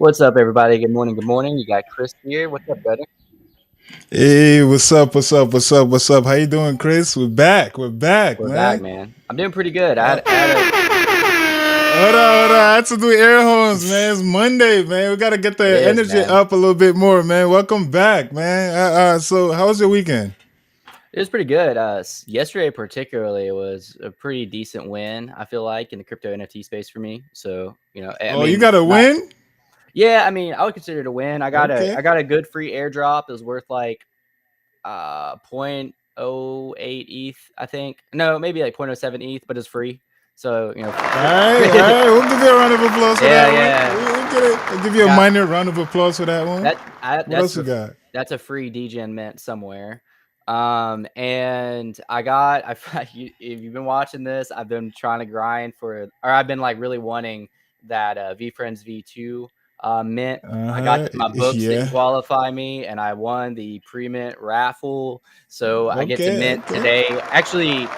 What's up, everybody? Good morning. Good morning. You got Chris here. What's up, brother? Hey, what's up? What's up? What's up? What's up? How you doing, Chris? We're back. We're back, We're back, man. man. I'm doing pretty good. Uh, I had a. hold on. I had to do air horns, man. It's Monday, man. We gotta get It the is, energy man. up a little bit more, man. Welcome back, man. So how was your weekend? It was pretty good. Yesterday, particularly, was a pretty decent win. I feel like in the crypto NFT space for me. So I Oh, you mean, got a not. win? Yeah, I mean, I would consider it a win. I Okay. got a good free airdrop. It was worth like point oh 0.08 ETH, I think. No, maybe like point oh 0.07 ETH, but it's free. So All right. We'll give you a round of applause for yeah, that one. yeah. We'll get it. I'll give you a Got minor round of applause for that one. What else you got? that's a free DGen mint somewhere. And if you've been watching this, I've been trying to grind or I've been like really wanting that VFriends V2 mint. I got my books didn't Yeah. qualify me, and I won the pre-mint raffle, so I get to Okay. mint Okay. today. Actually,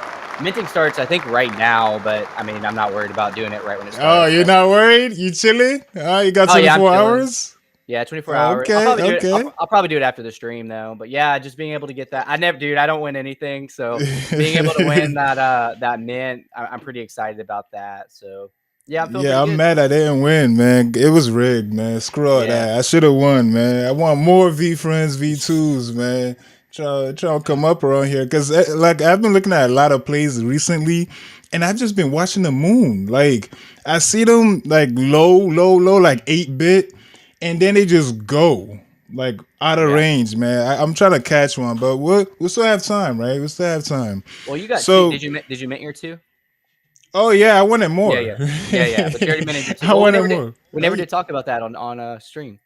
minting starts I think right now, but I mean I'm not worried about doing it right when it Oh, starts. you're So. not worried? You chilling? You got Oh yeah, I'm 24 chilling. hours? Yeah, 24 hours. I'll Okay. probably do it. Okay. I'll probably do it after the stream though. But yeah, just being able to get that. Dude, I don't win anything, so being able to win that mint, I'm pretty excited about that. So yeah, I'm feeling Yeah, pretty I'm good. mad I didn't win, man. It was rigged, man. Screw all Yeah, that. I should have won, man. I want more V friends, V2s, man. Try to come up around here because, like, I've been looking at a lot of plays recently, and I've just been watching the moon. Like, I see them like low, like 8-bit, and then they just go like out of yeah. range, man. I'm trying to catch one, but we'll still have time, right? We'll still have time. Well, you got two. So, Did you mint your two? oh yeah, I wanted Yeah, more. yeah, yeah. But you already minted your two. I Well, wanted more. we Oh, never did talk about that on a stream.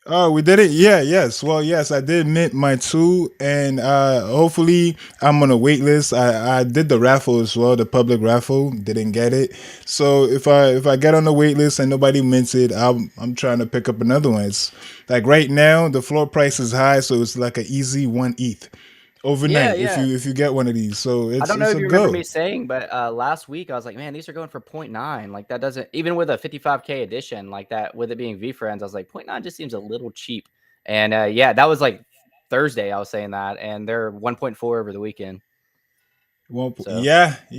oh, we did it. Yeah, yes. Well, yes, I did mint my two, and hopefully I'm on a wait list. I did the raffle as well, the public raffle. Didn't get it. So if I get on the wait list and nobody mints it, I'm trying to pick up another one. It's like right now the floor price is high, so it's like an easy 1 ETH Yeah, overnight if yeah. you get one of these. So I don't know it's if a you remember me go. saying, but last week I was like, man, these are going for 0.9. Like that doesn't even with a 55K edition like that with it being V Friends, I was like 0.9 just seems a little cheap. And yeah, that was like Thursday I was saying that, and they're 1.4 over the weekend. Well, So yeah. I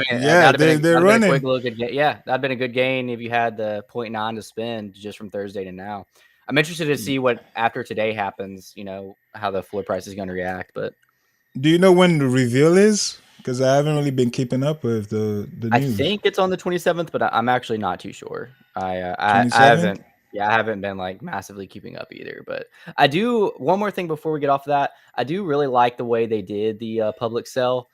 mean They're that'd have been a quick running. little good gain. Yeah, that'd been a good gain if you had the zero point 0.9 to spend just from Thursday to now. I'm interested to see what after today happens. How the floor price is going to react, but. Do you know when the reveal is? Because I haven't really been keeping up with the I news. think it's on the 27th, but I'm actually not too sure. I 27th? haven't yeah, I haven't been like massively keeping up either, but I do one more thing before we get off of that. I do really like the way they did the public sell.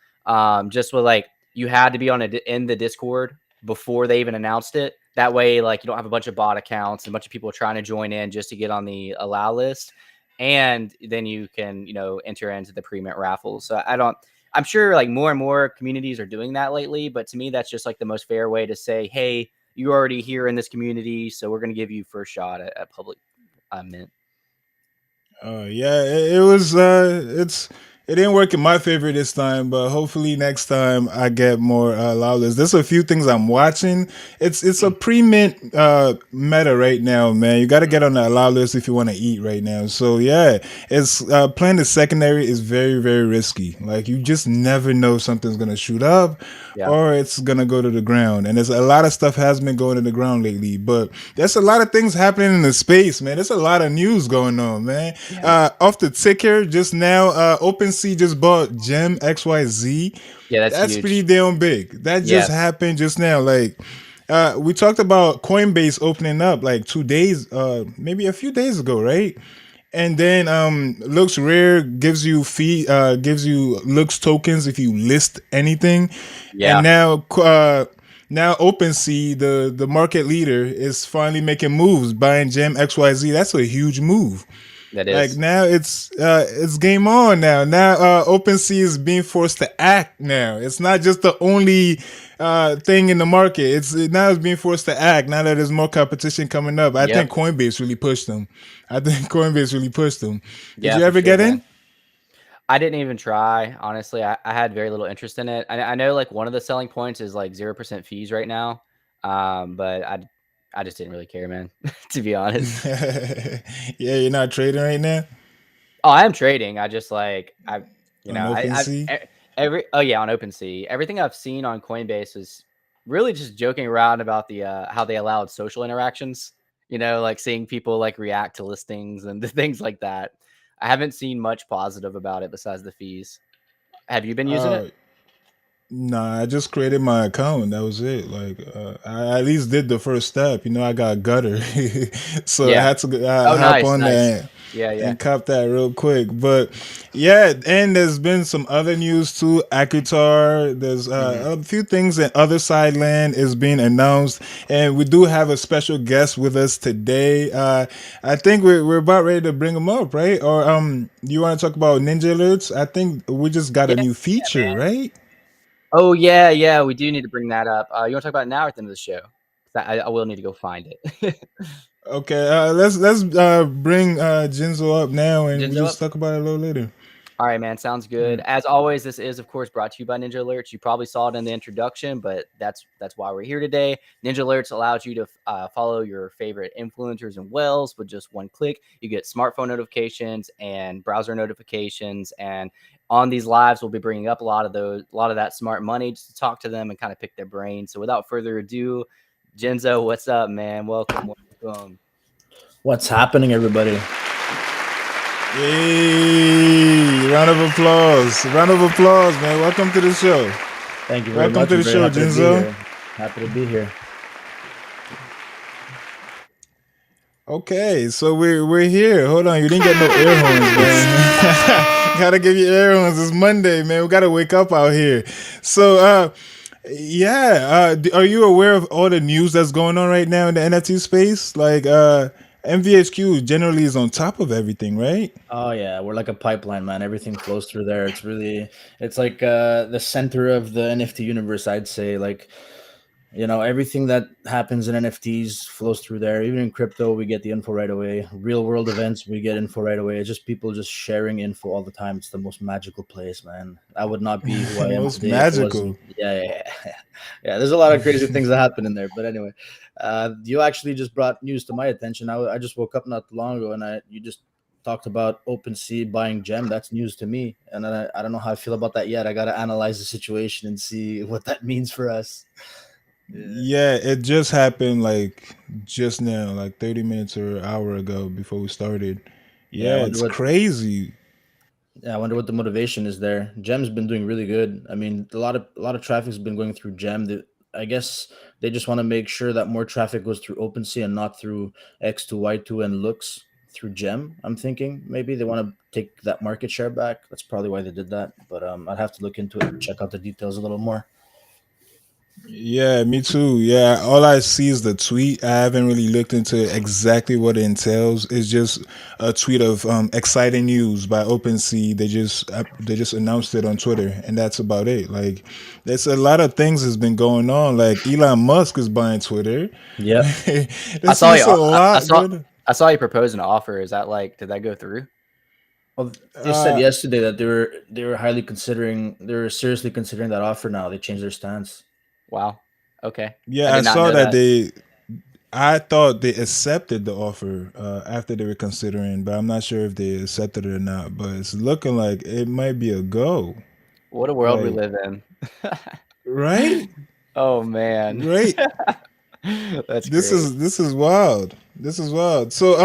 Just with like you had to be in the Discord before they even announced it. That way, like you don't have a bunch of bot accounts and a bunch of people trying to join in just to get on the allow list, and then you can enter into the pre-mint raffles. So I'm sure like more and more communities are doing that lately, but to me, that's just like the most fair way to say, hey, you're already here in this community, so we're going to give you first shot at public mint. Yeah, it was. It didn't work in my favor this time, but hopefully next time I get more lawless. There's a few things I'm watching. It's a pre-mint meta right now, man. You got to get on the allow list if you want to eat right now. So yeah, it's playing the secondary is very risky. Like you just never know something's gonna shoot up Yeah. or it's gonna go to the ground. And there's a lot of stuff has been going to the ground lately, but there's a lot of things happening in the space, man. There's a lot of news going on, man. Yeah. Off the ticker just now, OpenSea just bought Gem XYZ. Yeah, that's That's pretty huge. damn big. That just Yeah. happened just now. Like, we talked about Coinbase opening up like 2 days, maybe a few days ago, right? And then looks rare gives you looks tokens if you list anything. And Yeah. now OpenSea, the market leader, is finally making moves buying Gem XYZ. That's a huge move. That Like is. now it's game on now. Now OpenSea is being forced to act now. It's not just the only thing in the market. Now it's being forced to act now that there's more competition coming up. I think Yep. Coinbase really pushed them. I think Coinbase really pushed them. Did Yeah, you for ever sure, get in? man. I didn't even try, honestly. I had very little interest in it. I know like one of the selling points is like 0% fees right now. But I just didn't really care, man, to be honest. Yeah, you're not trading right now Oh, I am trading. I just like you know, on OpenSea. every oh yeah, on OpenSea. Everything I've seen on Coinbase is really just joking around about the how they allowed social interactions. You know, like seeing people like react to listings and things like that. I haven't seen much positive about it besides the fees. Have you been using it? Uh, Nah, I just created my account. That was it. Like, I at least did the first step. You know, I got gutter, so I Yeah. had to Oh, hop nice, on nice. that Yeah, yeah. and cop that real quick. But yeah, and there's been some other news too. Akutar, there's Hmm. a few things in other side land is being announced, and we do have a special guest with us today. I think we're about ready to bring him up, right? Or do you want to talk about Ninjalerts? I think we just got a Yeah, new yeah, feature, man. right? Oh yeah, yeah. We do need to bring that up. You want to talk about it now or at the end of the show? 'Cause I will need to go find it. Okay, let's bring Jinzo up now, and we Jinzo just up. talk about it a little later. All right, man. Sounds good. Mm. As always, this is of course brought to you by Ninjalerts. You probably saw it in the introduction, but that's why we're here today. Ninjalerts allows you to follow your favorite influencers and whales with just one click. You get smartphone notifications and browser notifications, and on these lives, we'll be bringing up a lot of that smart money just to talk to them and kind of pick their brain. So, without further ado, Jinzo, what's up, man? Welcome, welcome. What's happening, everybody? Hey, round of applause, man. Welcome to the show. Thank you very Welcome much. to I'm the very show, happy to be Jinzo. here. Happy to be here. Okay, so we're here. Hold on, you didn't get no air horns, man. Gotta give you air horns. It's Monday, man. We gotta wake up out here. So, yeah, are you aware of all the news that's going on right now in the NFT space? Like, MVHQ generally is on top of everything, right? Oh yeah, we're like a pipeline, man. Everything flows through there. It's like the center of the NFT universe, I'd say. Like, everything that happens in NFTs flows through there. Even in crypto, we get the info right away. Real world events, we get info right away. It's just people just sharing info all the time. It's the most magical place, man. I would not be who I am Most today if it wasn't. magical. Yeah, yeah, yeah. Yeah, there's a lot of crazy things that happen in there. But anyway, you actually just brought news to my attention. I just woke up not too long ago, and you just talked about OpenSea buying Gem. That's news to me, and I don't know how I feel about that yet. I got to analyze the situation and see what that means for us. Yeah. Yeah, it just happened like just now, like 30 minutes or an hour ago before we started. Yeah, I Yeah, wonder it's what crazy. Yeah, I wonder what the motivation is there. Gem's been doing really good. I mean, a lot of traffic's been going through Gem. I guess they just want to make sure that more traffic goes through OpenSea and not through X2, Y2, and looks through Gem. I'm thinking maybe they want to take that market share back. That's probably why they did that. But I'd have to look into it and check out the details a little more. Yeah, me too. Yeah, all I see is the tweet. I haven't really looked into exactly what it entails. It's just a tweet of exciting news by OpenSea. They just announced it on Twitter, and that's about it. Like, there's a lot of things that's been going on. Like Elon Musk is buying Twitter. Yep. I There's saw you. just a lot going on. I saw you propose an offer. Is that like? Did that go through? Well, they said Uh, yesterday that they were seriously considering that offer now. They changed their stance. Wow. Okay. I yeah, I did not saw know that that. I thought they accepted the offer after they were considering, but I'm not sure if they accepted it or not. But it's looking like it might be a go. What a world we Like, live in. right, Oh man. right. That's This great. is this is wild. This is wild. So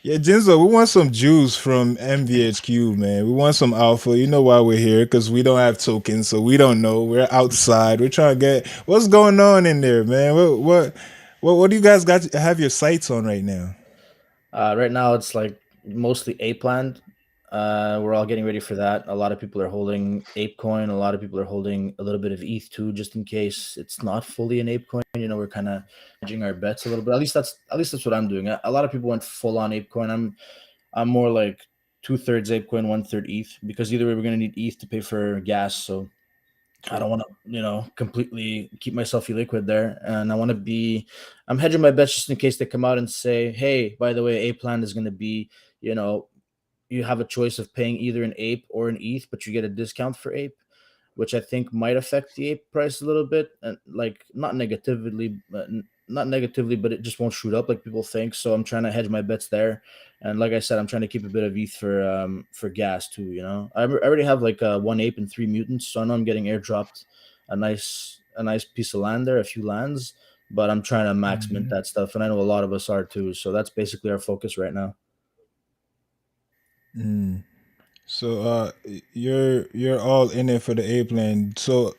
yeah, Jinzo, we want some juice from MVHQ, man. We want some alpha. You know why we're here? Because we don't have tokens, so we don't know. We're outside. We're trying to get what's going on in there, man. What do you guys got? Have your sights on right now? Right now, it's like mostly ape land. We're all getting ready for that. A lot of people are holding ape coin. A lot of people are holding a little bit of ETH too, just in case it's not fully an ape coin. We're kind of hedging our bets a little bit. At least that's what I'm doing. A lot of people went full on ape coin. I'm more like 2/3 ape coin, 1/3 ETH, because either way we're gonna need ETH to pay for gas. So I True. don't want to, completely keep myself illiquid there. And I'm hedging my bets just in case they come out and say, hey, by the way, A plan is going to be, you know, you have a choice of paying either an ape or an ETH, but you get a discount for ape, which I think might affect the ape price a little bit. And like not negatively, not negatively, but it just won't shoot up like people think. So I'm trying to hedge my bets there. And like I said, I'm trying to keep a bit of ETH for gas too. I already have like one ape and three mutants, so I know I'm getting airdropped a nice piece of land there, a few lands. But I'm trying to max mint Mhm. that stuff, and I know a lot of us are too. So that's basically our focus right now. Mm. So you're all in it for the ape land. So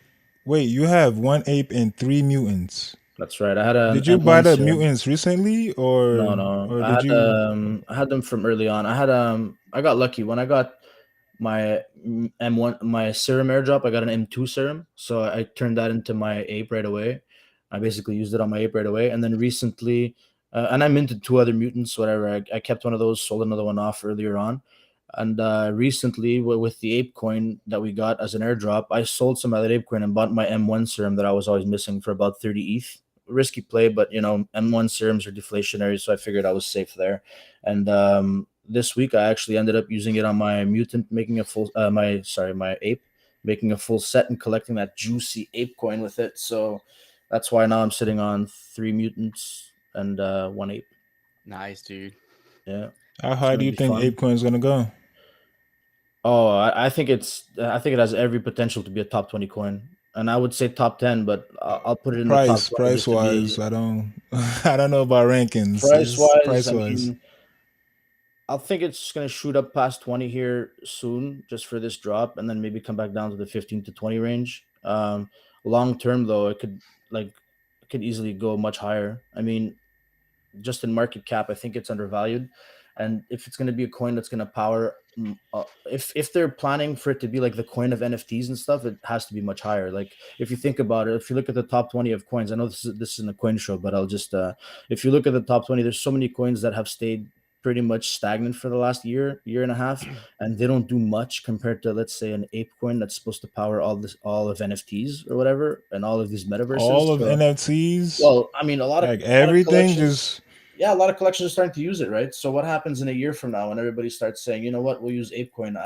wait, you have one ape and three mutants. That's right. I had an Did you buy M1 the serum. mutants recently, No, no. or I did had you? I had them from early on. I got lucky when I got my M1 my serum airdrop. I got an M2 serum, so I turned that into my ape right away. I basically used it on my ape right away, and then recently, and I minted two other mutants. Whatever. I kept one of those, sold another one off earlier on, and recently with the ape coin that we got as an airdrop, I sold some of that ape coin and bought my M1 serum that I was always missing for about 30 ETH. Risky play, but M1 serums are deflationary, so I figured I was safe there. And this week I actually ended up using it on my mutant, making a full my ape, making a full set and collecting that juicy ape coin with it. So that's why now I'm sitting on three mutants and one ape. Nice, dude. Yeah, How it's high do gonna you be think fun. ApeCoin's gonna go? Oh, I think it has every potential to be a top 20 coin, and I would say top 10, but I'll put it in the top 20 Price just to wise, be I don't I don't know about rankings. price It's wise. price I wise. mean, I think it's going to shoot up past 20 here soon just for this drop and then maybe come back down to the 15 to 20 range. Long term though, it could easily go much higher. I mean, just in market cap, I think it's undervalued. And if it's going to be a coin that's going to power, if they're planning for it to be like the coin of NFTs and stuff, it has to be much higher. Like if you think about it, if you look at the top 20 of coins, I know this isn't a coin show, but I'll just if you look at the top 20, there's so many coins that have stayed pretty much stagnant for the last year and a half, and they don't do much compared to, let's say, an ape coin that's supposed to power all of NFTs or whatever and all of these All metaverses. of So NFTs, well, I mean, like a lot of everything, collections, just yeah, a lot of collections are starting to use it, right? So what happens in a year from now when everybody starts saying, you know what, we'll use ApeCoin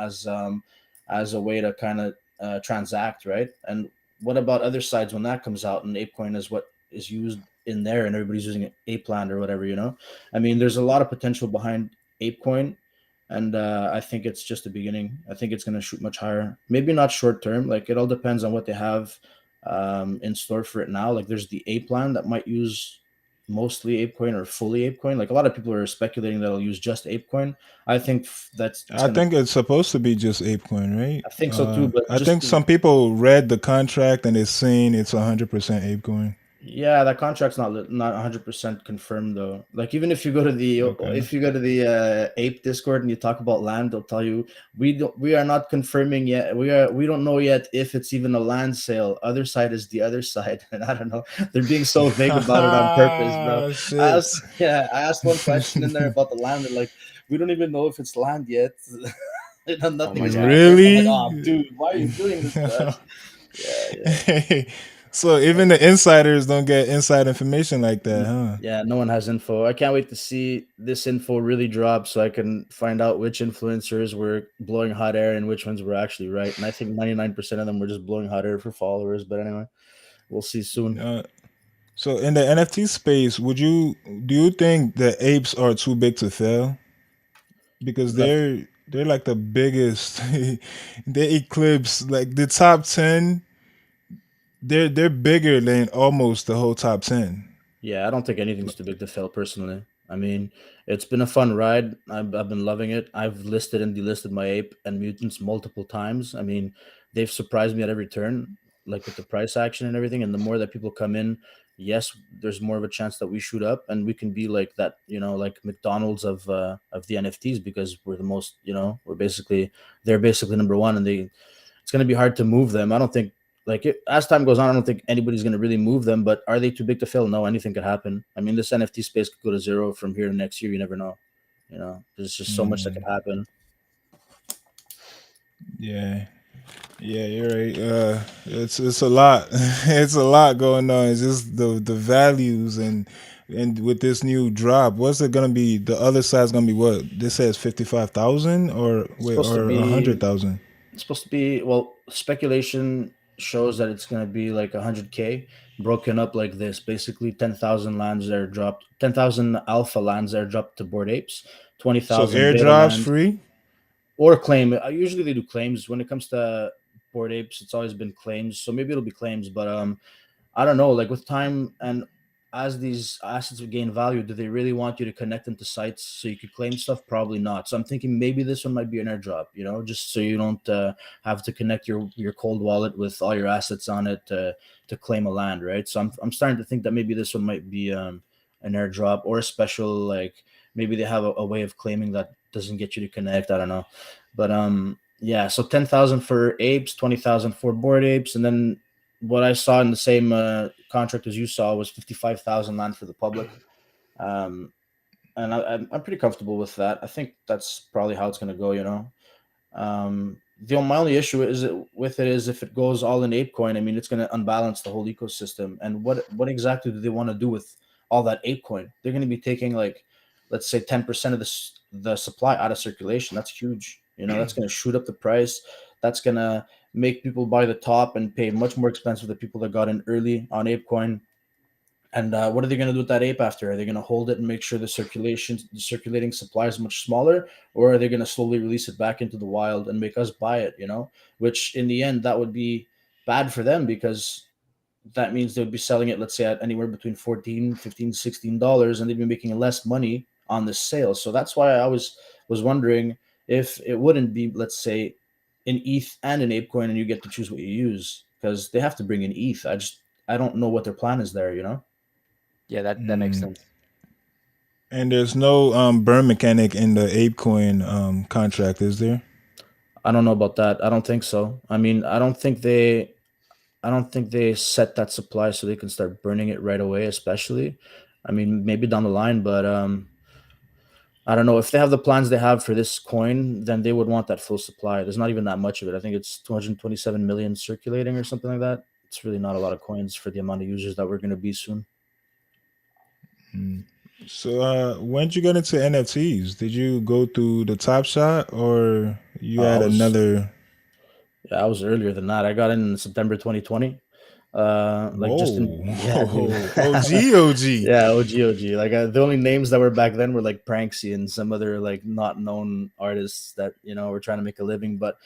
as a way to kind of transact, right? And what about other sides when that comes out and ApeCoin is what is used in there and everybody's using ApeLand or whatever, you know? I mean, there's a lot of potential behind ApeCoin. And I think it's just the beginning. I think it's going to shoot much higher. Maybe not short term. Like it all depends on what they have in store for it now. Like there's the Ape plan that might use mostly ApeCoin or fully ApeCoin. Like a lot of people are speculating that it'll use just ApeCoin. I think that's it's I gonna. think it's supposed to be just ApeCoin, right? I think so too. But I think some people read the contract and it's saying it's 100% ApeCoin. yeah, that contract's not 100% confirmed though. Like even Okay. if you go to the Ape Discord and you talk about land, they'll tell you we are not confirming yet. We don't know yet if it's even a land sale. Other side is the other side, and I don't know. They're being so vague about it on purpose, bro. Shit. I asked one question in there about the land. They're like, we don't even know if it's land yet. Oh Nothing my is god. confirmed. I'm like, Really? oh, dude, why are you doing this to us? Yeah, yeah. So even the insiders don't get inside information like that, huh? Yeah, no one has info. I can't wait to see this info really drop so I can find out which influencers were blowing hot air and which ones were actually right. And I think 99% of them were just blowing hot air for followers. But anyway, we'll see soon. Uh, so in the NFT space, do you think the apes are too big to fail? Because The, they're like the biggest. They eclipse like the top 10. They're bigger than almost the whole top 10. Yeah, I don't think anything's too big to fail personally. I mean, it's been a fun ride. I've been loving it. I've listed and delisted my ape and mutants multiple times. I mean, they've surprised me at every turn, like with the price action and everything. And the more that people come in, yes, there's more of a chance that we shoot up and we can be like that, like McDonald's of the NFTs because we're the most, they're basically number one and it's going to be hard to move them. I don't think as time goes on, I don't think anybody's going to really move them. But are they too big to fail? No, anything could happen. I mean, this NFT space could go to zero from here to next year. You never know. There's just so much that could Mm, happen. yeah. Yeah, you're right. It's a lot. It's a lot going on. It's just the values and with this new drop, what's it gonna be? The other side's gonna be what? This says 55,000 or It's wait supposed to or be. 100,000. It's supposed to be. Well, speculation. shows that it's going to be like 100K broken up like this. Basically 10,000 lands that are dropped, 10,000 alpha lands that are dropped to Bored Apes, So 20,000 beta airdrops lands free. or claim. Usually they do claims when it comes to Bored Apes. It's always been claims, so maybe it'll be claims. But I don't know. Like with time and as these assets gain value, do they really want you to connect them to sites so you could claim stuff? Probably not. So I'm thinking maybe this one might be an airdrop. Just so you don't have to connect your cold wallet with all your assets on it to claim a land, right? So I'm starting to think that maybe this one might be an airdrop or a special, like maybe they have a way of claiming that doesn't get you to connect. I don't know, but yeah. So 10,000 for apes, 20,000 for Bored Apes, and then what I saw in the same contract as you saw was 55,000 land for the public. Um, and I'm pretty comfortable with that. I think that's probably how it's going to go, my only issue with it is if it goes all in ApeCoin, I mean, it's going to unbalance the whole ecosystem. And what exactly do they want to do with all that ApeCoin? They're going to be taking like, let's say, 10% of the supply out of circulation. That's huge. That's going to shoot up the price. That's going to make people buy the top and pay much more expensive than people that got in early on ApeCoin. And what are they going to do with that ape after? Are they going to hold it and make sure the circulating supply is much smaller, or are they going to slowly release it back into the wild and make us buy it? Which in the end that would be bad for them because that means they would be selling it, let's say, at anywhere between 14, 15, $16, and they'd be making less money on this sale. So that's why I always was wondering if it wouldn't be, let's say, an ETH and an ApeCoin, and you get to choose what you use because they have to bring in ETH. I don't know what their plan is there. Yeah, that makes sense. And there's no burn mechanic in the ApeCoin contract, is there? I don't know about that. I don't think so. I mean, I don't think they set that supply so they can start burning it right away, especially. I mean, maybe down the line, but I don't know if they have the plans they have for this coin, then they would want that full supply. There's not even that much of it. I think it's 227 million circulating or something like that. It's really not a lot of coins for the amount of users that we're going to be soon. So when did you get into NFTs? Did you go through the Top Shot or you I had was another? Yeah, I was earlier than that. I got in September 2020. Like just in Whoa, yeah, dude. OG, OG. Yeah, OG. Like the only names that were back then were like Pranksy and some other like not known artists that were trying to make a living. But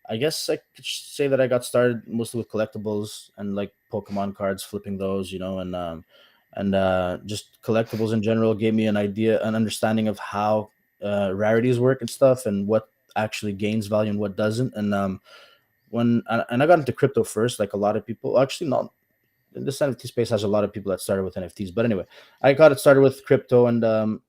I guess I could say that I got started mostly with collectibles and like Pokemon cards, flipping those, and just collectibles in general gave me an understanding of how rarities work and stuff, and what actually gains value and what doesn't. And I got into crypto first, like a lot of people. Actually, not this NFT space has a lot of people that started with NFTs, but anyway, I got it started with crypto, and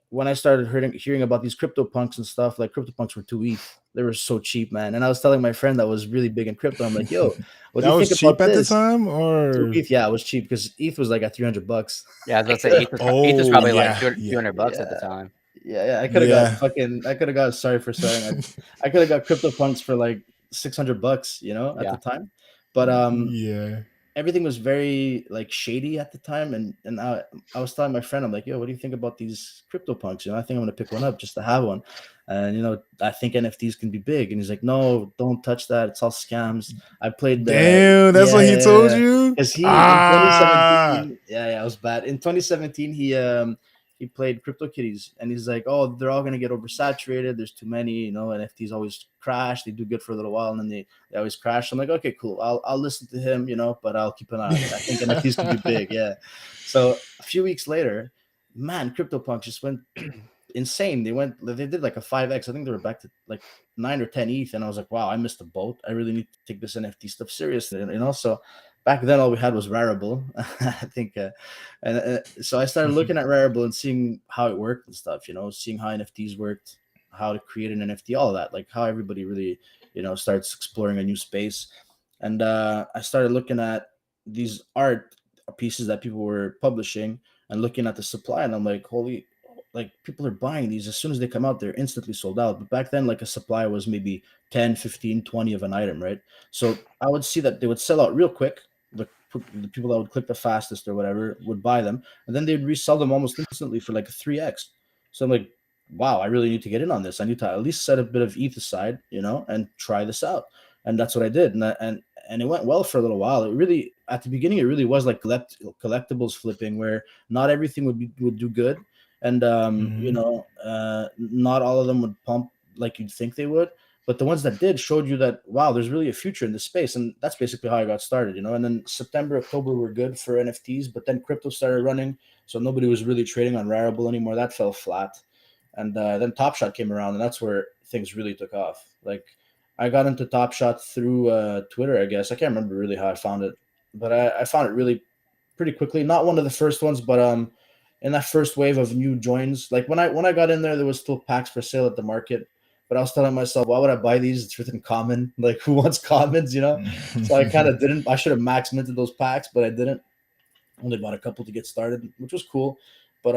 when I started hearing about these crypto punks and stuff, like crypto punks were 2 ETH. They were so cheap, man. And I was telling my friend that was really big in crypto, I'm like, yo, what do That you was think cheap about at the this? time, Two or ETH, yeah, it was cheap because ETH was like at $300. Yeah, I was I about to say could, ETH was oh probably like yeah, 200, yeah, 200 bucks at the yeah, time. yeah. yeah, I could have got, sorry for swearing. I could have got crypto punks for like $600, at the Yeah. time. But yeah. everything was very like shady at the time, and I was telling my friend, I'm like, yo, what do you think about these crypto punks? I think I'm gonna pick one up just to have one. And I think NFTs can be big. And he's like, no, don't touch that, it's all scams. I played the Damn, that's what he told yeah, you. because he in Ah, 2017, yeah, it was bad. In 2017 he played crypto kitties, and he's like, oh, they're all gonna get oversaturated, there's too many, NFTs always crash, they do good for a little while, and then they always crash. I'm like, okay, cool. I'll listen to him, but I'll keep an eye on it. I think NFTs could be big, yeah. So a few weeks later, man, CryptoPunk just went insane. They did like a 5x. I think they were back to like 9 or 10 ETH, and I was like, wow, I missed the boat. I really need to take this NFT stuff seriously. And also, back then all we had was Rarible, I think, and so I started looking at Rarible and seeing how it worked and stuff. Seeing how NFTs worked, how to create an NFT, all of that, like how everybody really starts exploring a new space. And I started looking at these art pieces that people were publishing and looking at the supply, and I'm like, holy, like people are buying these as soon as they come out, they're instantly sold out. But back then, like a supply was maybe 10, 15, 20 of an item, right? So I would see that they would sell out real quick. The people that would click the fastest or whatever would buy them, and then they'd resell them almost instantly for like a 3x. So I'm like, wow, I really need to get in on this. I need to at least set a bit of ETH aside, and try this out. and that's what I did, and it went well for a little while. It really, at the beginning, it really was like collectibles flipping, where not everything would do good, and Mhm. not all of them would pump like you'd think they would. But the ones that did showed you that, wow, there's really a future in this space, and that's basically how I got started. And then September, October were good for NFTs, but then crypto started running, so nobody was really trading on Rarible anymore. That fell flat, and then Top Shot came around, and that's where things really took off. Like, I got into Top Shot through Twitter, I guess. I can't remember really how I found it, but I found it really pretty quickly. Not one of the first ones, but in that first wave of new joins, like when I got in there was still packs for sale at the market. But I was telling myself, why would I buy these? It's written common. Like, who wants commons, So I kind of didn't. I should have max minted those packs, but I didn't. Only bought a couple to get started, which was cool. But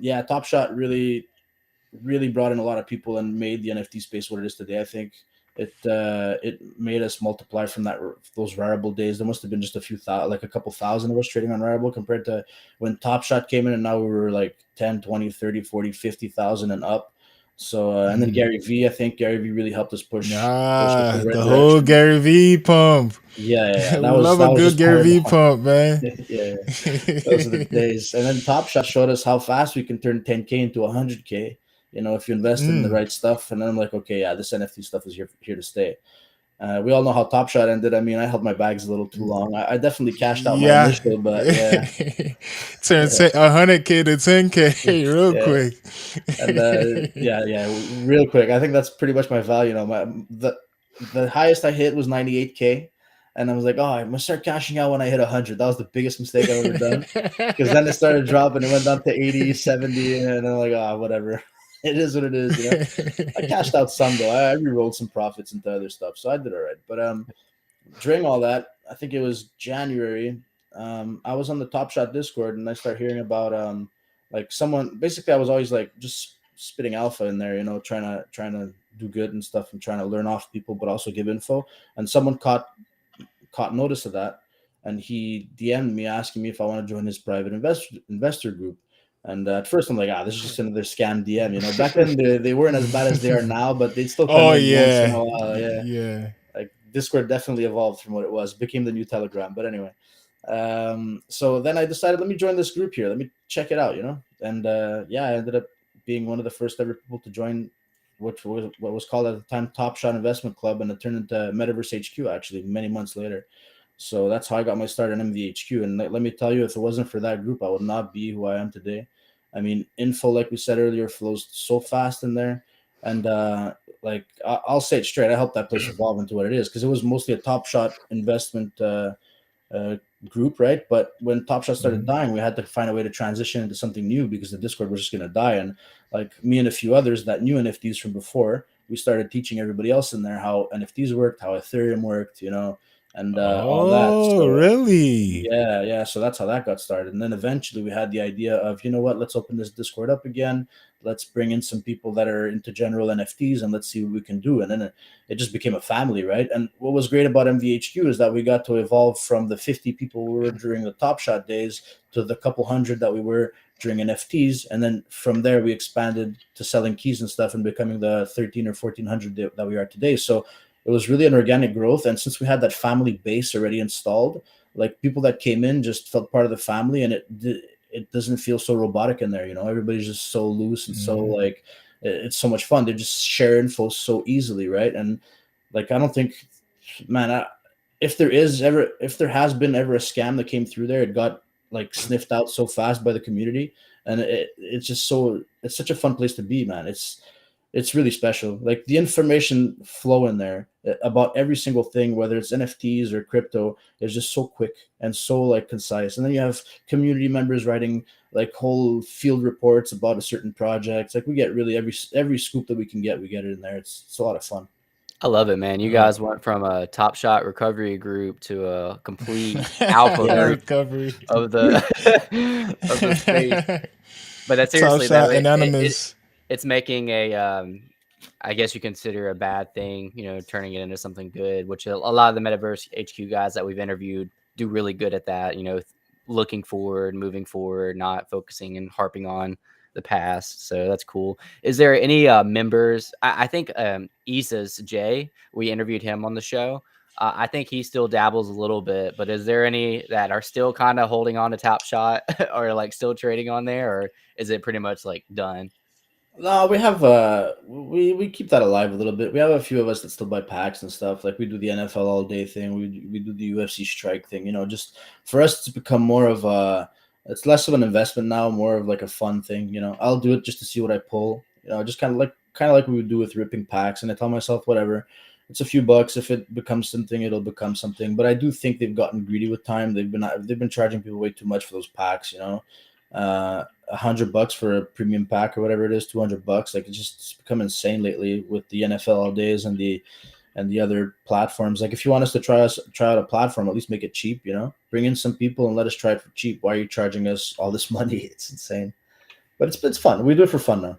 yeah, Top Shot really brought in a lot of people and made the NFT space what it is today. I think it made us multiply from those Rarible days. There must have been just a few thousand, like a couple thousand of us trading on Rarible, compared to when Top Shot came in, and now we were like 10, 20, 30, 40, 50,000 and up. So and then Mhm. Gary V, I think Gary V really helped us push us in Ah, the right the whole direction. Gary V pump. Yeah. We love a That was good just part Gary of V the pump, man. yeah. Those are the days. And then Top Shot showed us how fast we can turn 10K into 100K. If you invested in the Mm. right stuff. And then I'm like, okay, yeah, this NFT stuff is here to stay. We all know how Top Shot ended. I mean, I held my bags a little too long. I definitely cashed out my Yeah. initial, but yeah, Turn yeah, 100K to 10K real yeah. quick. And yeah, real quick. I think that's pretty much my value. The highest I hit was 98K, and I was like, oh, I'm gonna start cashing out when I hit 100. That was the biggest mistake I've ever done, because then it started dropping. It went down to 80, 70, and I'm like, whatever. It is what it is. I cashed out some though. I re-rolled some profits into other stuff, so I did all right. But during all that, I think it was January. I was on the Top Shot Discord, and I started hearing about like someone. Basically, I was always like just spitting alpha in there, trying to do good and stuff, and trying to learn off people, but also give info. And someone caught notice of that, and he DM'd me asking me if I want to join his private investor group. And at first, I'm like, this is just another scam DM. Back then they weren't as bad as they are now, but they'd still come Oh in once in yeah. a while. Yeah, Yeah. like Discord definitely evolved from what it was, became the new Telegram. But anyway, so then I decided, let me join this group here, let me check it out. And yeah, I ended up being one of the first ever people to join which was what was called at the time Top Shot Investment Club, and it turned into Metaverse HQ actually many months later. So that's how I got my start in MVHQ. And let me tell you, if it wasn't for that group, I would not be who I am today. I mean, info, like we said earlier, flows so fast in there. And like I'll say it straight, I helped that place evolve into what it is, because it was mostly a Top Shot investment uh, group, right? But when Top Shot started Mhm. dying, we had to find a way to transition into something new, because the Discord was just going to die. And like me and a few others that knew NFTs from before, we started teaching everybody else in there how NFTs worked, how Ethereum worked, and all that. Oh, So really? yeah. So that's how that got started. And then eventually we had the idea of, you know what, let's open this Discord up again. Let's bring in some people that are into general NFTs, and let's see what we can do. And then it just became a family, right? And what was great about MVHQ is that we got to evolve from the 50 people we were during the Top Shot days to the couple hundred that we were during NFTs. And then from there, we expanded to selling keys and stuff and becoming the 13 or 1400 that we are today. So it was really an organic growth. And since we had that family base already installed, like people that came in just felt part of the family, and it doesn't feel so robotic in there. Everybody's just so loose and so Mhm. like it's so much fun. They just share info so easily, right? And like I don't think, man, if there has been ever a scam that came through there, it got like sniffed out so fast by the community, and it's such a fun place to be, man. It's really special. Like the information flow in there about every single thing, whether it's NFTs or crypto, is just so quick and so like concise. And then you have community members writing like whole field reports about a certain project. Like we get really every scoop that we can get, we get it in there. It's a lot of fun. I love it, man. You Uh, guys went from a Top Shot recovery group to a complete alpha Yeah. group recovery. of the of the space. But Top seriously though, shot it anonymous. it's making a I guess you consider a bad thing, turning it into something good, which a lot of the Metaverse HQ guys that we've interviewed do really good at that, looking forward, moving forward, not focusing and harping on the past, so that's cool. Is there any members? I think Isa's Jay. We interviewed him on the show. I think he still dabbles a little bit, but is there any that are still kind of holding on to Top Shot or like still trading on there, or is it pretty much like done? No, we have we keep that alive a little bit. We have a few of us that still buy packs and stuff. Like we do the NFL all day thing. We do the UFC strike thing. You know, just for us to become more of a, it's less of an investment now, more of like a fun thing. You know, I'll do it just to see what I pull. You know, just kind of like we would do with ripping packs. And I tell myself, whatever, it's a few bucks. If it becomes something, it'll become something. But I do think they've gotten greedy with time. They've been charging people way too much for those packs. You know, 100 bucks for a premium pack or whatever it is, 200 bucks. Like it's become insane lately with the NFL all days and the other platforms. Like if you want us to try out a platform, at least make it cheap. You know, bring in some people and let us try it for cheap. Why are you charging us all this money? It's insane, but it's fun. We do it for fun now.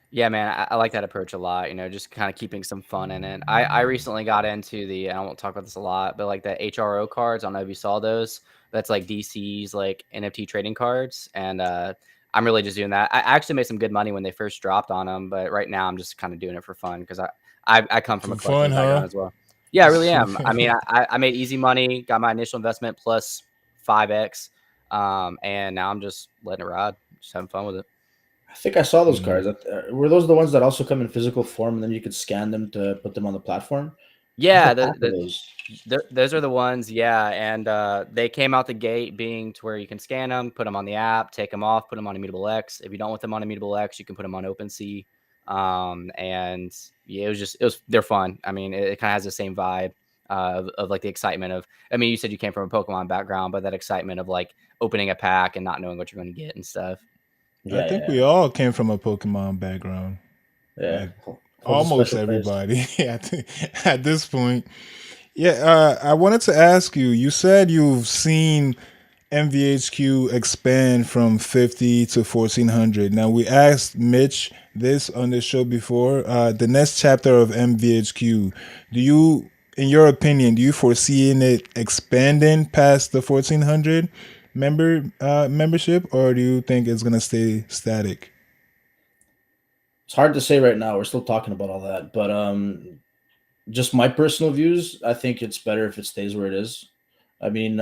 Yeah, man, I like that approach a lot. Just kind of keeping some fun in it. I recently got into and I won't talk about this a lot, but like the HRO cards. I don't know if you saw those. That's like DC's like NFT trading cards, and I'm really just doing that. I actually made some good money when they first dropped on them, but right now I'm just kind of doing it for fun because I come from a For fun, collecting background huh? as well. Yeah, I really am. I mean, I made easy money, got my initial investment plus 5x, and now I'm just letting it ride, just having fun with it. I think I saw those Mm. cards. Were those the ones that also come in physical form, and then you could scan them to put them on the platform? I have Yeah, a pack of those. those are the ones, yeah, and they came out the gate being to where you can scan them, put them on the app, take them off, put them on Immutable X. If you don't want them on Immutable X, you can put them on OpenSea. And yeah, they're fun. I mean, it kind of has the same vibe of like the excitement of. I mean, you said you came from a Pokemon background, but that excitement of like opening a pack and not knowing what you're going to get and stuff. I Yeah, think yeah, we all came from a Pokemon background. yeah. Like Holds a almost special place. everybody at this point. Yeah, I wanted to ask you. You said you've seen MVHQ expand from 50 to 1400. Now, we asked Mitch this on the show before. The next chapter of MVHQ, in your opinion, do you foresee in it expanding past the 1400 membership, or do you think it's gonna stay static? It's hard to say right now. We're still talking about all that, but just my personal views, I think it's better if it stays where it is. I mean,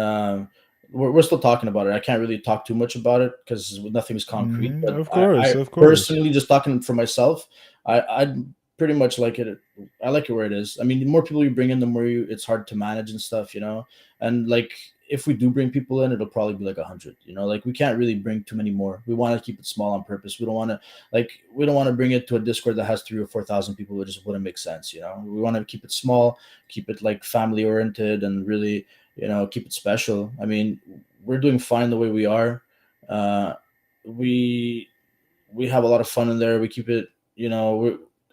we're still talking about it. I can't really talk too much about it because nothing's concrete. But Of I course, of course. personally, just talking for myself, I pretty much like it. I like it where it is. I mean, the more people you bring in, the more it's hard to manage and stuff, you know. And like, if we do bring people in, it'll probably be like 100. You know, like we can't really bring too many more. We want to keep it small on purpose. We don't want to bring it to a Discord that has 3 or 4 thousand people. It just wouldn't make sense. You know, we want to keep it small, keep it like family oriented, and really, keep it special. I mean, we're doing fine the way we are. Uh, we we have a lot of fun in there. We keep it,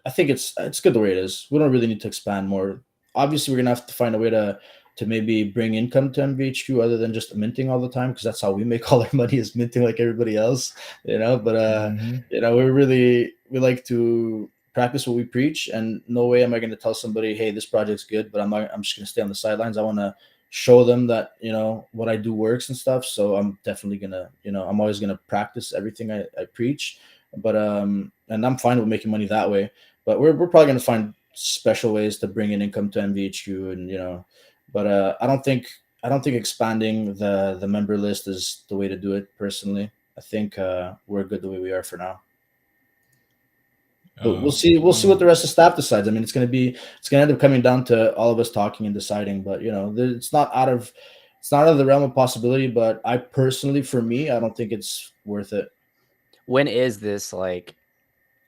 I think it's good the way it is. We don't really need to expand more. Obviously, we're gonna have to find a way to maybe bring income to MVHQ other than just minting all the time, because that's how we make all our money, is minting like everybody else, But Hmm. we like to practice what we preach, and no way am I going to tell somebody, hey, this project's good, but I'm just going to stay on the sidelines. I want to show them that what I do works and stuff. So I'm definitely gonna, I'm always gonna practice everything I preach. But and I'm fine with making money that way. But we're probably gonna find special ways to bring in income to MVHQ, and but I don't think expanding the member list is the way to do it. Personally, I think we're good the way we are for now. But we'll Uh, see. We'll see what um, the rest of staff decides. I mean, it's gonna end up coming down to all of us talking and deciding. But it's not out of the realm of possibility. But I personally, for me, I don't think it's worth it. When is this like?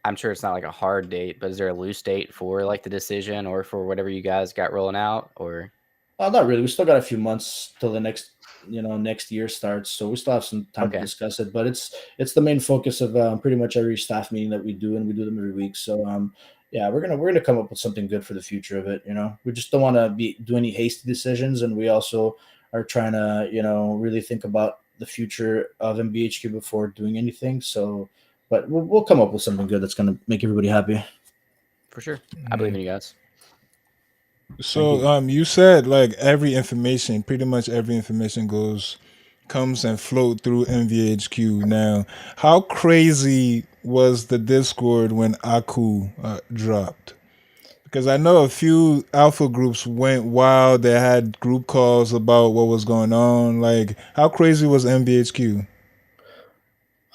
I'm sure it's not like a hard date, but is there a loose date for like the decision or for whatever you guys got rolling out? Or Not really. We still got a few months till the next year starts, so we still have some time to okay, discuss it. But it's the main focus of pretty much every staff meeting that we do, and we do them every week. So yeah, we're gonna come up with something good for the future of it. We just don't want to do any hasty decisions, and we also are trying to really think about the future of MBHQ before doing anything. So, but we'll come up with something good that's gonna make everybody happy. for sure. I believe in you guys. Thank so you. you said like every information, pretty much every information goes comes and float through MVHQ. Now, how crazy was the Discord when Aku dropped? Because I know a few alpha groups went wild. They had group calls about what was going on. Like, how crazy was MVHQ?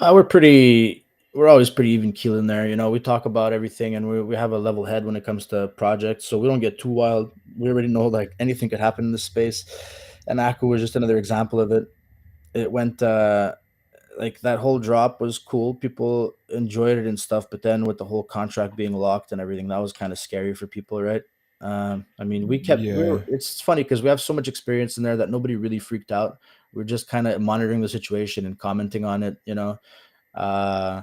We're pretty. We're always pretty even keel in there. You know, we talk about everything, and we have a level head when it comes to projects, so we don't get too wild. We already know like anything could happen in this space, and Aku was just another example of it. It went like that whole drop was cool. People enjoyed it and stuff, but then with the whole contract being locked and everything, that was kind of scary for people, right? I mean, we Yeah, were. It's funny because we have so much experience in there that nobody really freaked out. We're just kind of monitoring the situation and commenting on it, you know. uh,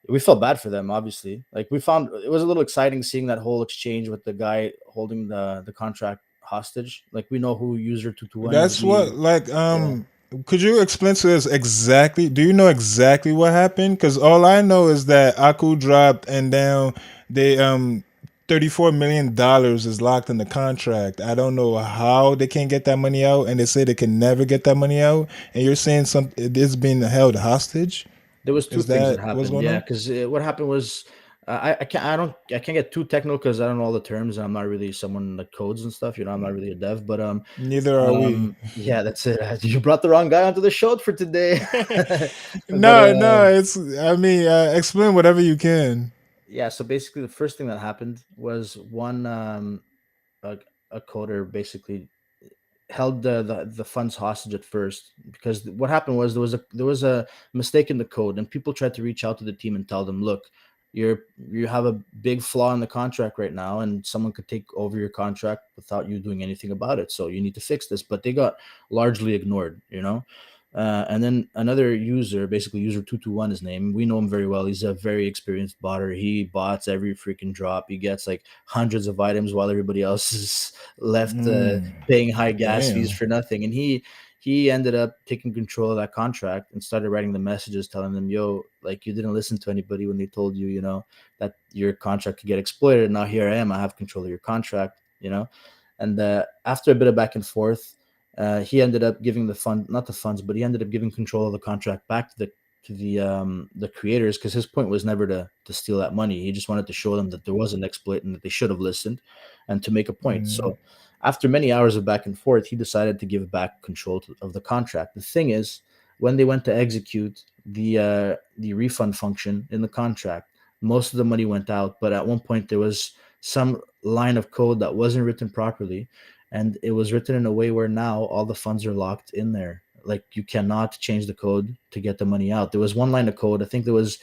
we felt bad for them, obviously. Like we found it was a little exciting seeing that whole exchange with the guy holding the contract hostage. Like we know who user 221 is. that's what. We Like, Yeah, could you explain to us exactly? Do you know exactly what happened? Because all I know is that Aku dropped, and now they $34 million is locked in the contract. I don't know how they can get that money out, and they say they can never get that money out. And you're saying some it's being held hostage. there was two Is things that that what's happened. going Yeah, on? because what happened was I can't get too technical because I don't know all the terms. I'm not really someone that codes and stuff. You know, I'm not really a dev, but Neither are we. yeah, that's it. You brought the wrong guy onto the show for today. But No, no, it's. I mean, explain whatever you can. yeah, so basically the first thing that happened was one a, a coder basically held the funds hostage at first because what happened was there was a mistake in the code and people tried to reach out to the team and tell them, look, you have a big flaw in the contract right now and someone could take over your contract without you doing anything about it, so you need to fix this. But they got largely ignored, you know. And then another user, basically user 221, his name, we know him very well. He's a very experienced botter. He bots every freaking drop. He gets like hundreds of items while everybody else is left paying high gas fees Damn. for nothing. And he ended up taking control of that contract and started writing the messages telling them, yo, like you didn't listen to anybody when they told you, you know, that your contract could get exploited. Now here I am, I have control of your contract, you know. And after a bit of back and forth, he ended up giving the fund, not the funds, but he ended up giving control of the contract back to the creators, because his point was never to steal that money. He just wanted to show them that there was an exploit and that they should have listened, and to make a point. Mm, So after many hours of back and forth, he decided to give back control of the contract. The thing is, when they went to execute the refund function in the contract, most of the money went out. But at one point, there was some line of code that wasn't written properly, and it was written in a way where now all the funds are locked in there. Like you cannot change the code to get the money out. There was one line of code. I think there was,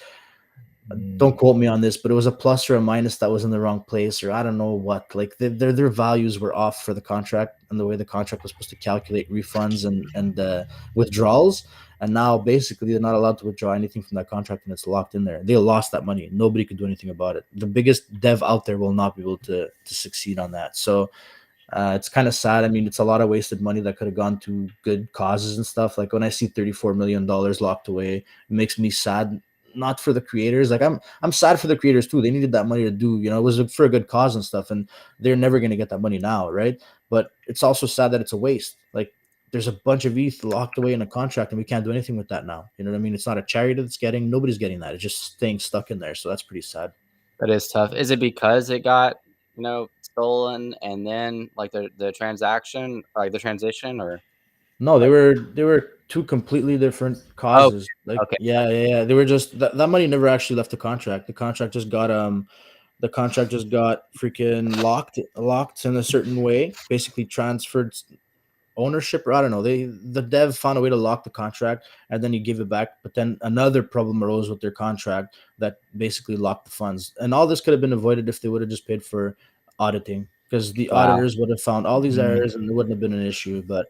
don't mm, quote me on this, but it was a plus or a minus that was in the wrong place, or I don't know what. Like their values were off for the contract and the way the contract was supposed to calculate refunds and withdrawals. And now basically they're not allowed to withdraw anything from that contract, and it's locked in there. They lost that money. Nobody could do anything about it. The biggest dev out there will not be able to succeed on that. So it's kind of sad. I mean, it's a lot of wasted money that could have gone to good causes and stuff. Like when I see $34 million locked away, it makes me sad. Not for the creators. Like I'm sad for the creators too. They needed that money to do, you know, it was for a good cause and stuff, and they're never gonna get that money now, right? But it's also sad that it's a waste. Like there's a bunch of ETH locked away in a contract, and we can't do anything with that now. You know what I mean? It's not a charity that's getting. Nobody's getting that. It's just staying stuck in there. So that's pretty sad. That is tough. Is it because it got, stolen and then like the transaction, like the transition, or No, like they were two completely different oh, causes. Like okay. yeah. They were just that money never actually left the contract. The contract just got freaking locked in a certain way, basically transferred ownership, or I don't know. The dev found a way to lock the contract and then you give it back. But then another problem arose with their contract that basically locked the funds. And all this could have been avoided if they would have just paid for auditing, because the Wow. auditors would have found all these mm. errors and it wouldn't have been an issue. But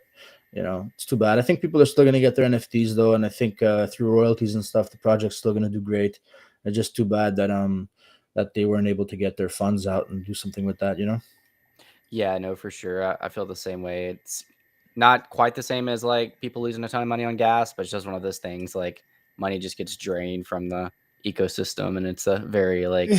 you know, it's too bad. I think people are still going to get their NFTs though, and I think through royalties and stuff, the project's still going to do great. It's just too bad that they weren't able to get their funds out and do something with that. You know. Yeah, no, for sure. I feel the same way. It's not quite the same as like people losing a ton of money on gas, but it's just one of those things like money just gets drained from the ecosystem, and it's a very like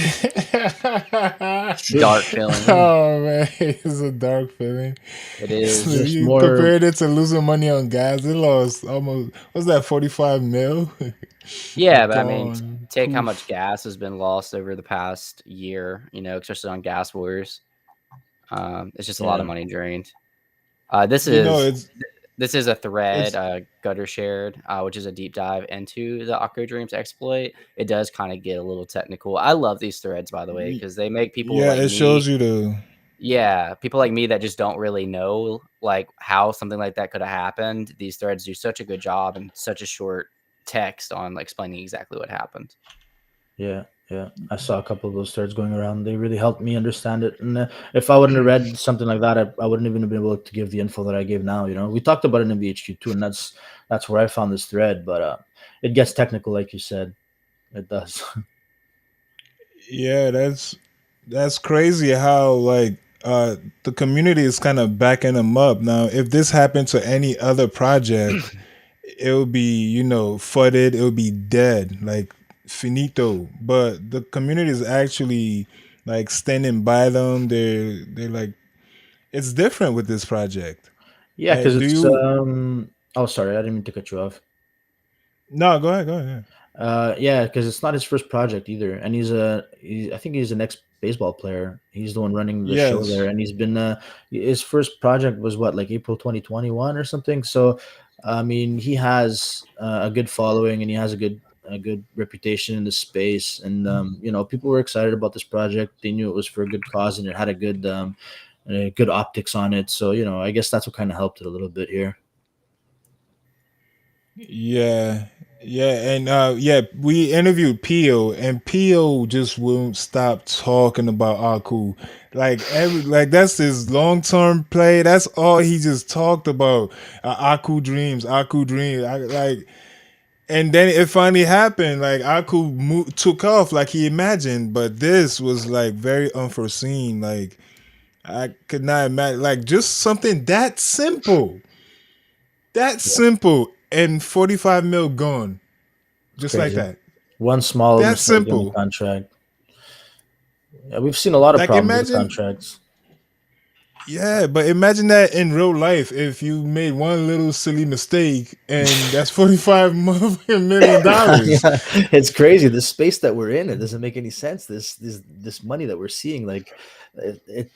Should dark feeling. Oh man, it's a dark feeling. It it's is. just You more. compared it to losing money on gas. It lost almost, what's that, 45 mil? Yeah, but I mean, Gone. take how much Poof. gas has been lost over the past year, especially on gas wars. It's just a lot of Yeah, money drained. Uh, this You know, is it's this is a thread, it's Gutter shared, which is a deep dive into the Akudreams exploit. It does kind of get a little technical. I love these threads, by the way, because they make people yeah, like it shows me, you the yeah, people like me that just don't really know like how something like that could have happened. These threads do such a good job and such a short text on like explaining exactly what happened. yeah, yeah. I saw a couple of those threads going around. They really helped me understand it. And if I wouldn't have read something like that, I wouldn't even have been able to give the info that I gave now. We talked about it in VHQ too, and that's where I found this thread. But it gets technical, like you said. It does. yeah, that's crazy how like the community is kind of backing them up. Now, if this happened to any other project, it would be, fudded, it would be dead, like finito. But the community is actually like standing by them. They're like, it's different with this project. Yeah, because Do it's you Oh, sorry, I didn't mean to cut you off. No, go ahead, go ahead. Yeah, because it's not his first project either, and I think he's an ex baseball player. He's the one running the show there, Yes. and he's been his first project was what, like April 2021 or something. So, I mean, he has a good following, and he has a good reputation in the space, and people were excited about this project. They knew it was for a good cause, and it had a good optics on it. So, I guess that's what kind of helped it a little bit here. Yeah. Yeah, and we interviewed Pio, and Pio just won't stop talking about Aku. Like that's his long term play. That's all he just talked about. Aku dreams. And then it finally happened. Like took off like he imagined, but this was like very unforeseen. Like I could not imagine. Like just something that Yeah, simple, and 45 mil gone. it's Just like crazy. that. One small That mistake in the simple. contract. Yeah, we've seen a lot of Like problems with imagine, contracts. yeah, but imagine that in real life if you made one little silly mistake and that's 45 motherfucking million dollars. Yeah, it's crazy. The space that we're in, it doesn't make any sense. This money that we're seeing, like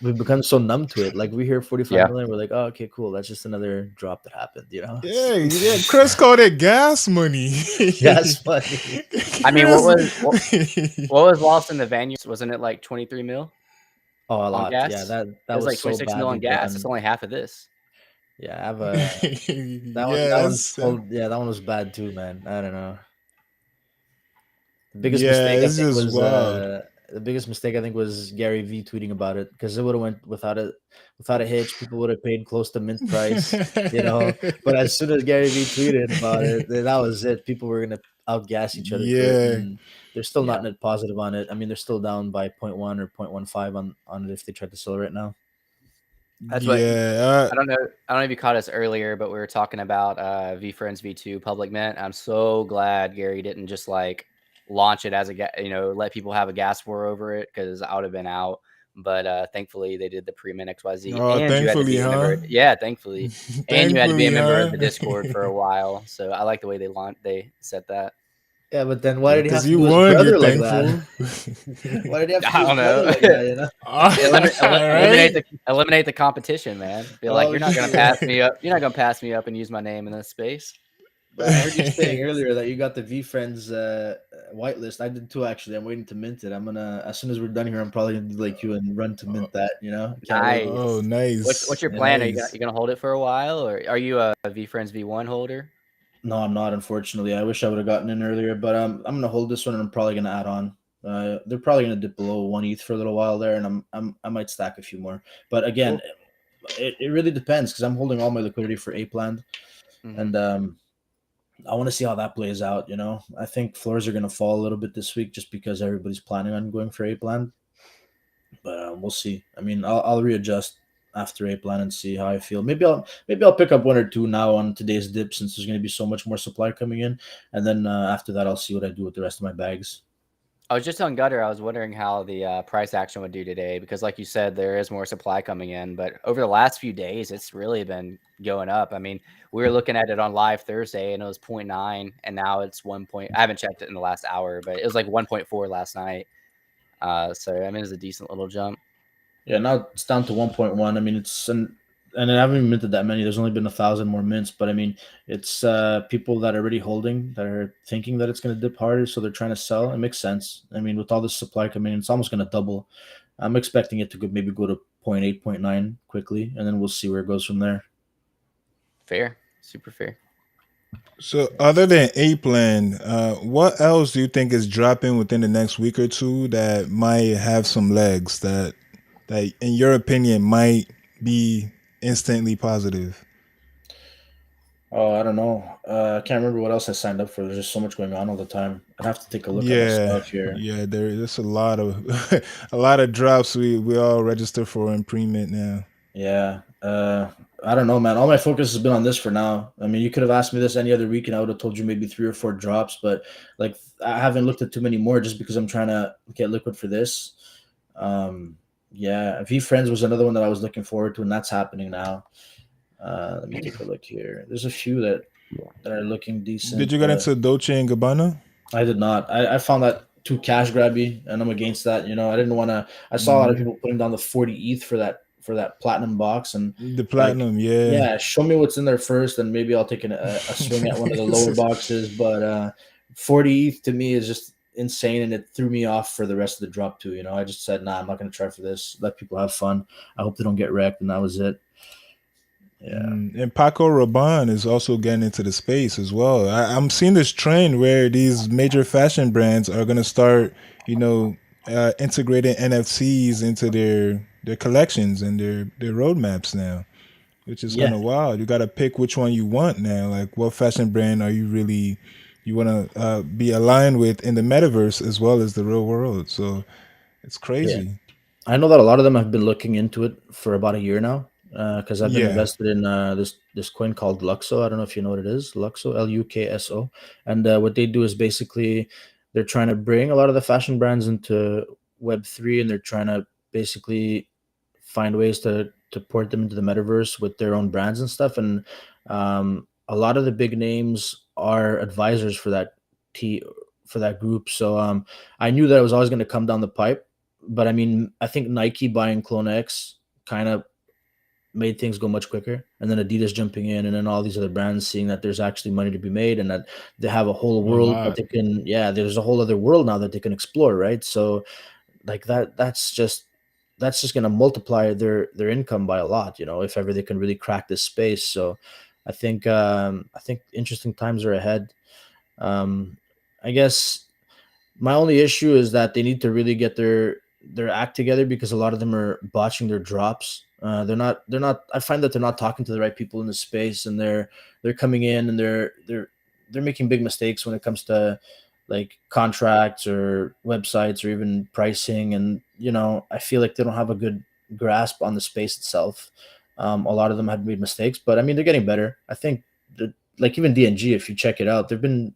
we've become so numb to it. Like we hear 45 Yeah, million, we're like, oh, okay, cool. That's just another drop that happened. Yeah, yeah. Chris called it gas money. Gas money. I mean, what Chris, was what was lost in the Vanyards? Wasn't it like 23 mil Oh, a on lot. Yeah, gas? that It was was like so 26 mil badly on gas. It's done. only half of this. Yeah, I have a that one. That one's yes. hold. Yeah, that one was bad too, man. I don't know. The biggest Yeah, mistake I it's think just was wild. Gary V tweeting about it, because it would have went without a hitch. People would have paid close to mint price, you know. But as soon as Gary V tweeted about it, then that was it. People were gonna outgas each other for it, Yeah, and they're still not Yeah, net positive on it. I mean, they're still down by point 0.1 or 0.15 on it if they tried to sell it right now. that's what yeah. I don't know. I don't know if you caught us earlier, but we were talking about VFriends V2 public mint. I'm so glad Gary didn't just like launch it as let people have a gas war over it, because I would have been out. But thankfully, they did the pre-mint XYZ, Oh, and you had to thankfully, be a member. huh? Yeah, thankfully, and you had to be a Thankfully, member of huh? the Discord for a while. So I like the way they set that. Yeah, but then why Yeah, did he because have to you do his won. You're brother like that? thankful. Why did he have to I do his don't brother know. like that? All Eliminate right. the competition, man. Be like, Oh you're not gonna pass shit! me up. You're not gonna pass me up and use my name in this space. But I heard you saying earlier that you got the V Friends whitelist. I did too, actually. I'm waiting to mint it. I'm gonna, as soon as we're done here, I'm probably gonna do like you and run to mint that. Can't wait. Oh, Nice. What's nice, your plan? Are nice. you gonna hold it for a while, or are you a VFriends V1 holder? No, I'm not. Unfortunately, I wish I would have gotten in earlier, but I'm gonna hold this one, and I'm probably gonna add on. They're probably gonna dip below 1 ETH for a little while there, and I might stack a few more. But again, Cool. it really depends, because I'm holding all my liquidity for Ape Land, Hmm. and I want to see how that plays out. I think floors are going to fall a little bit this week, just because everybody's planning on going for Ape Land. But we'll see. I mean, I'll readjust after Ape Land and see how I feel. Maybe I'll pick up one or two now on today's dip, since there's going to be so much more supply coming in, and then after that I'll see what I do with the rest of my bags. I was just on Gutter. I was wondering how the price action would do today because, like you said, there is more supply coming in. But over the last few days, it's really been going up. I mean, we were looking at it on live Thursday, and it was 0.9, and now it's 1. I haven't checked it in the last hour, but it was like 1.4 last night. So I mean, it's a decent little jump. Yeah, now it's down to 1.1. I mean, and I haven't even minted that many. There's only been 1,000 more mints, but I mean, it's people that are already holding that are thinking that it's going to dip harder, so they're trying to sell. It makes sense. I mean, with all this supply coming in, it's almost going to double. I'm expecting it to maybe go to 0.8, 0.9 quickly, and then we'll see where it goes from there. Fair, super fair. So, other than Ape Land, what else do you think is dropping within the next week or two that might have some legs that, in your opinion, might be instantly positive? Oh, I don't know. I can't remember what else I signed up for. There's just so much going on all the time. I'd have to take a look at my Yeah, stuff here. yeah, there's a lot of a lot of drops we all register for in pre-mint now. Yeah. I don't know, man. All my focus has been on this for now. I mean, you could have asked me this any other week, and I would have told you maybe 3 or 4 drops. But like, I haven't looked at too many more just because I'm trying to get liquid for this. Um, yeah, V Friends was another one that I was looking forward to, and that's happening now. Let me take a look here. There's a few that are looking Did decent. you get into Dolce and Gabbana? I did not. I found that too cash grabby, and I'm against that. I didn't want to. I saw a lot of Mhm. people putting down the 40 ETH for that platinum box, and The like, platinum, yeah. yeah, show me what's in there first, and maybe I'll take a swing at one of the lower boxes. But 40 ETH to me is just insane, and it threw me off for the rest of the drop too. I just said, nah, I'm not going to try for this. Let people have fun. I hope they don't get wrecked, and that was it. Yeah. And Paco Rabanne is also getting into the space as well. I'm seeing this trend where these major fashion brands are going to start, you know, integrating NFTs into their collections and their roadmaps now, which is kind Yeah. of wild. You got to pick which one you want now. Like, what fashion brand are you really you want to be aligned with in the metaverse as well as the real world? So it's Yeah. crazy. I know that a lot of them have been looking into it for about a year now, because I've been Yeah. invested in this coin called Luxo. I don't know if you know what it is, Luxo, Lukso, and what they do is basically they're trying to bring a lot of the fashion brands into Web3, and they're trying to basically find ways to port them into the metaverse with their own brands and stuff. And a lot of the big names are advisors for t for that group. So I knew that it was always going to come down the pipe, but I mean, I think Nike buying Clone X kind of made things go much quicker. And then Adidas jumping in, and then all these other brands seeing that there's actually money to be made, and that they have a whole A world that lot. they can, yeah, there's a whole other world now that they can explore, right? So like that's just going to multiply their income by a lot, if ever they can really crack this space. So I think interesting times are ahead. um I guess my only issue is that they need to really get their act together, because a lot of them are botching their drops. They're not. I find that they're not talking to the right people in the space, and they're coming in, and they're making big mistakes when it comes to like contracts or websites or even pricing. And I feel like they don't have a good grasp on the space itself. A lot of them have made mistakes, but I mean, they're getting better. I think like even DNG, if you check it out, they've been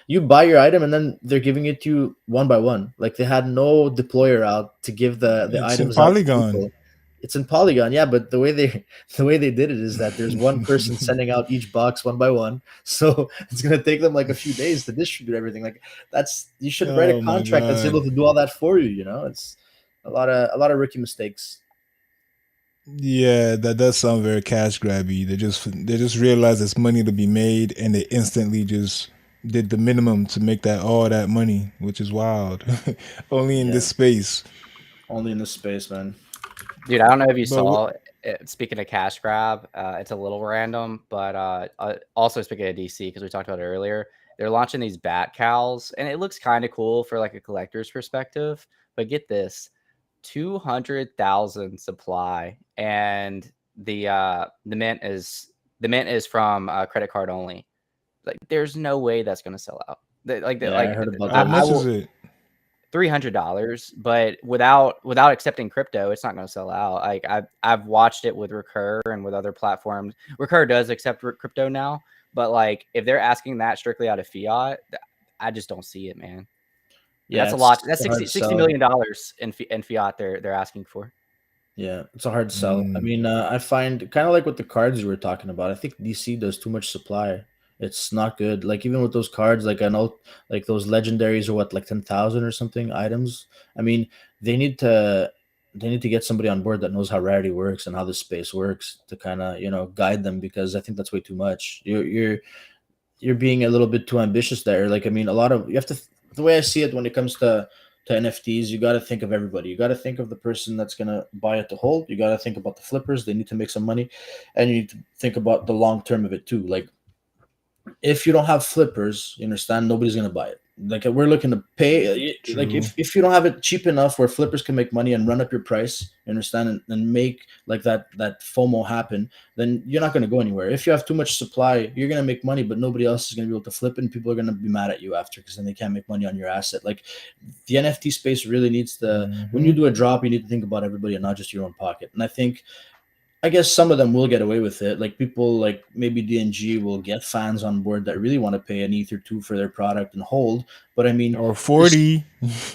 you buy your item, and then they're giving it to you one by one. Like, they had no deployer out to give the It's in items out to Polygon. people. It's in Polygon, yeah, but the way they the way they did it is that there's one person sending out each box one by one. So it's gonna take them like a few days to distribute everything. Like, that's you should write a Oh my contract that's able god. to do all that for you. It's a lot of rookie mistakes. Yeah, that does sound very cash grabby. They just realized there's money to be made, and they instantly just did the minimum to make that all that money, which is wild. Only in this Yeah, space. only in this space, man. Dude, I don't know if you But saw it, speaking of cash grab, it's a little random, but also speaking of DC, because we talked about it earlier, they're launching these bat cows, and it looks kind of cool for like a collector's perspective. But get this, 200,000 supply, and the mint is from credit card only. Like, there's no way that's gonna sell out. Yeah, I heard about how I much those. is will. it? $300, but without accepting crypto, it's not going to sell out. Like, I've watched it with Recur and with other platforms. Recur does accept crypto now, but like if they're asking that strictly out of fiat, I just don't see it, man. Yeah, Yeah, that's a lot. it's That's a hard sixty sell. million dollars in fiat they're asking for. Yeah, it's a hard sell. I Mm, mean, I find kind of like with the cards you were talking about. I think DC does too much supply. It's not good. Like even with those cards, like I know, like those legendaries are what, like 10,000 or something items. I mean, they need to they need to get somebody on board that knows how rarity works and how the space works to kind of guide them, because I think that's way too much. You're being a little bit too ambitious there. Like I mean, a lot of you have to. The way I see it when it comes to NFTs, you got to think of everybody. You got to think of the person that's gonna buy it to hold. You got to think about the flippers; they need to make some money, and you need to think about the long term of it too. Like if you don't have flippers, you understand, nobody's gonna buy it. Like we're looking to pay, like true. if you don't have it cheap enough where flippers can make money and run up your price, you understand, and make like that FOMO happen, then you're not gonna go anywhere. If you have too much supply, you're gonna make money, but nobody else is gonna be able to flip it, and people are gonna be mad at you after because then they can't make money on your asset. Like the NFT space really needs to, when you Hmm. do a drop, you need to think about everybody and not just your own pocket. And I guess some of them will get away with it. Like people like maybe DNG will get fans on board that really want to pay an ETH or two for their product and hold. But I mean, Or this 40.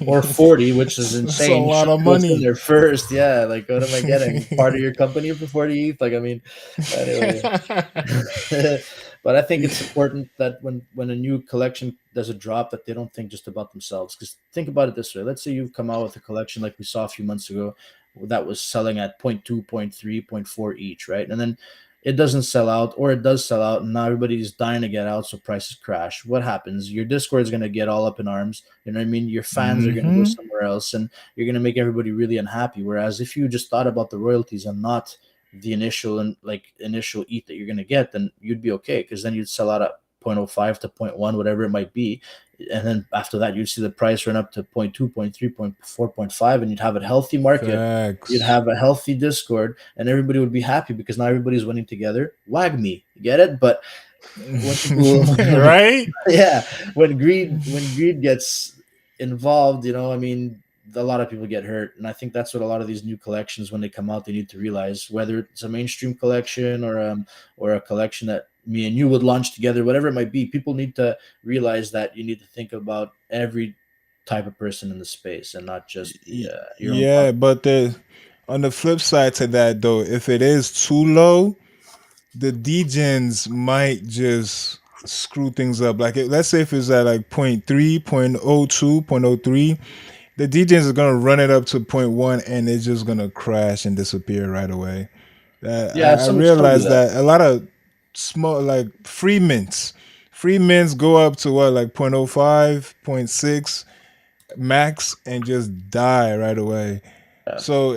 or 40, which is That's a insane. lot Show of me what's in money. there first. Yeah, like what am I getting? Part of your company for 40 ETH? Like I mean, anyway. But I think it's important that when a new collection does a drop, that they don't think just about themselves. Because think about it this way: let's say you've come out with a collection like we saw a few months ago that was selling at point 0.2, point 0.3, point 0.4 each, right? And then it doesn't sell out, or it does sell out, and now everybody's dying to get out, so prices crash. What happens? Your Discord is going to get all up in arms. You know what I mean? Your fans are going to go Hmm. somewhere else, and you're going to make everybody really unhappy. Whereas if you just thought about the royalties and not the initial and like initial ETH that you're gonna get, then you'd be okay, because then you'd sell out at 0.05 to point 0.1, whatever it might be, and then after that you'd see the price run up to point 0.2, point 0.3, point 0.4, point 0.5, and you'd have a healthy market. You'd Facts. have a healthy Discord, and everybody would be happy because now everybody's winning together. Wag me, you get it? But when people, Right? yeah, when greed gets involved, I mean, a lot of people get hurt, and I think that's what a lot of these new collections, when they come out, they need to realize, whether it's a mainstream collection or a collection that me and you would launch together, whatever it might be. People need to realize that you need to think about every type of person in the space and not just your own Yeah, pocket. but on the flip side to that though, if it is too low, the degens might just screw things up. Like let's say if it's at like point 0.3, point 0.02, point 0.03, the degens is gonna run it up to point 0.1 and it's just gonna crash and disappear right away. Yeah, I some do realized that. that a lot of small like free mints go up to what like point 0.05, point 0.6 max and just die right away. Yeah, So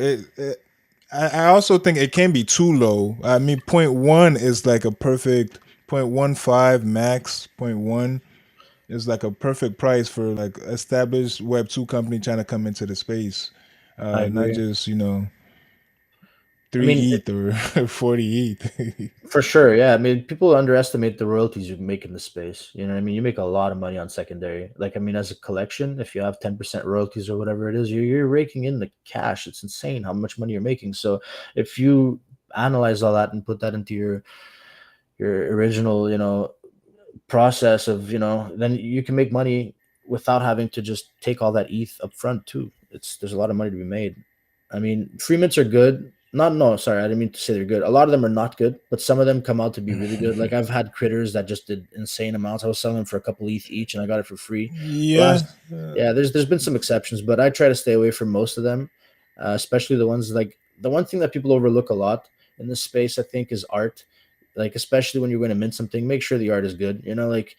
I also think it can be too low. I mean, point 0.1 is like a perfect 0.15 max. Point 0.1 is like a perfect price for like established Web 2 company trying to come into the space. I Not agree. just I three mean, ETH or 40 ETH. for sure, yeah. I mean, people underestimate the royalties you make in the space. You know what I mean? You make a lot of money on secondary. Like, I mean, as a collection, if you have 10% royalties or whatever it is, you're raking in the cash. It's insane how much money you're making. So if you analyze all that and put that into your original, process of, then you can make money without having to just take all that ETH up front too. There's a lot of money to be made. I mean, free mints are good. Not no, sorry, I didn't mean to say they're good. A lot of them are not good, but some of them come out to be really good. Like I've had critters that just did insane amounts. I was selling them for a couple ETH each, and I got it for free. The Yeah. last, yeah, there's been some exceptions, but I try to stay away from most of them, especially the ones like the one thing that people overlook a lot in this space. I think is art. Like especially when you're going to mint something, make sure the art is good. Like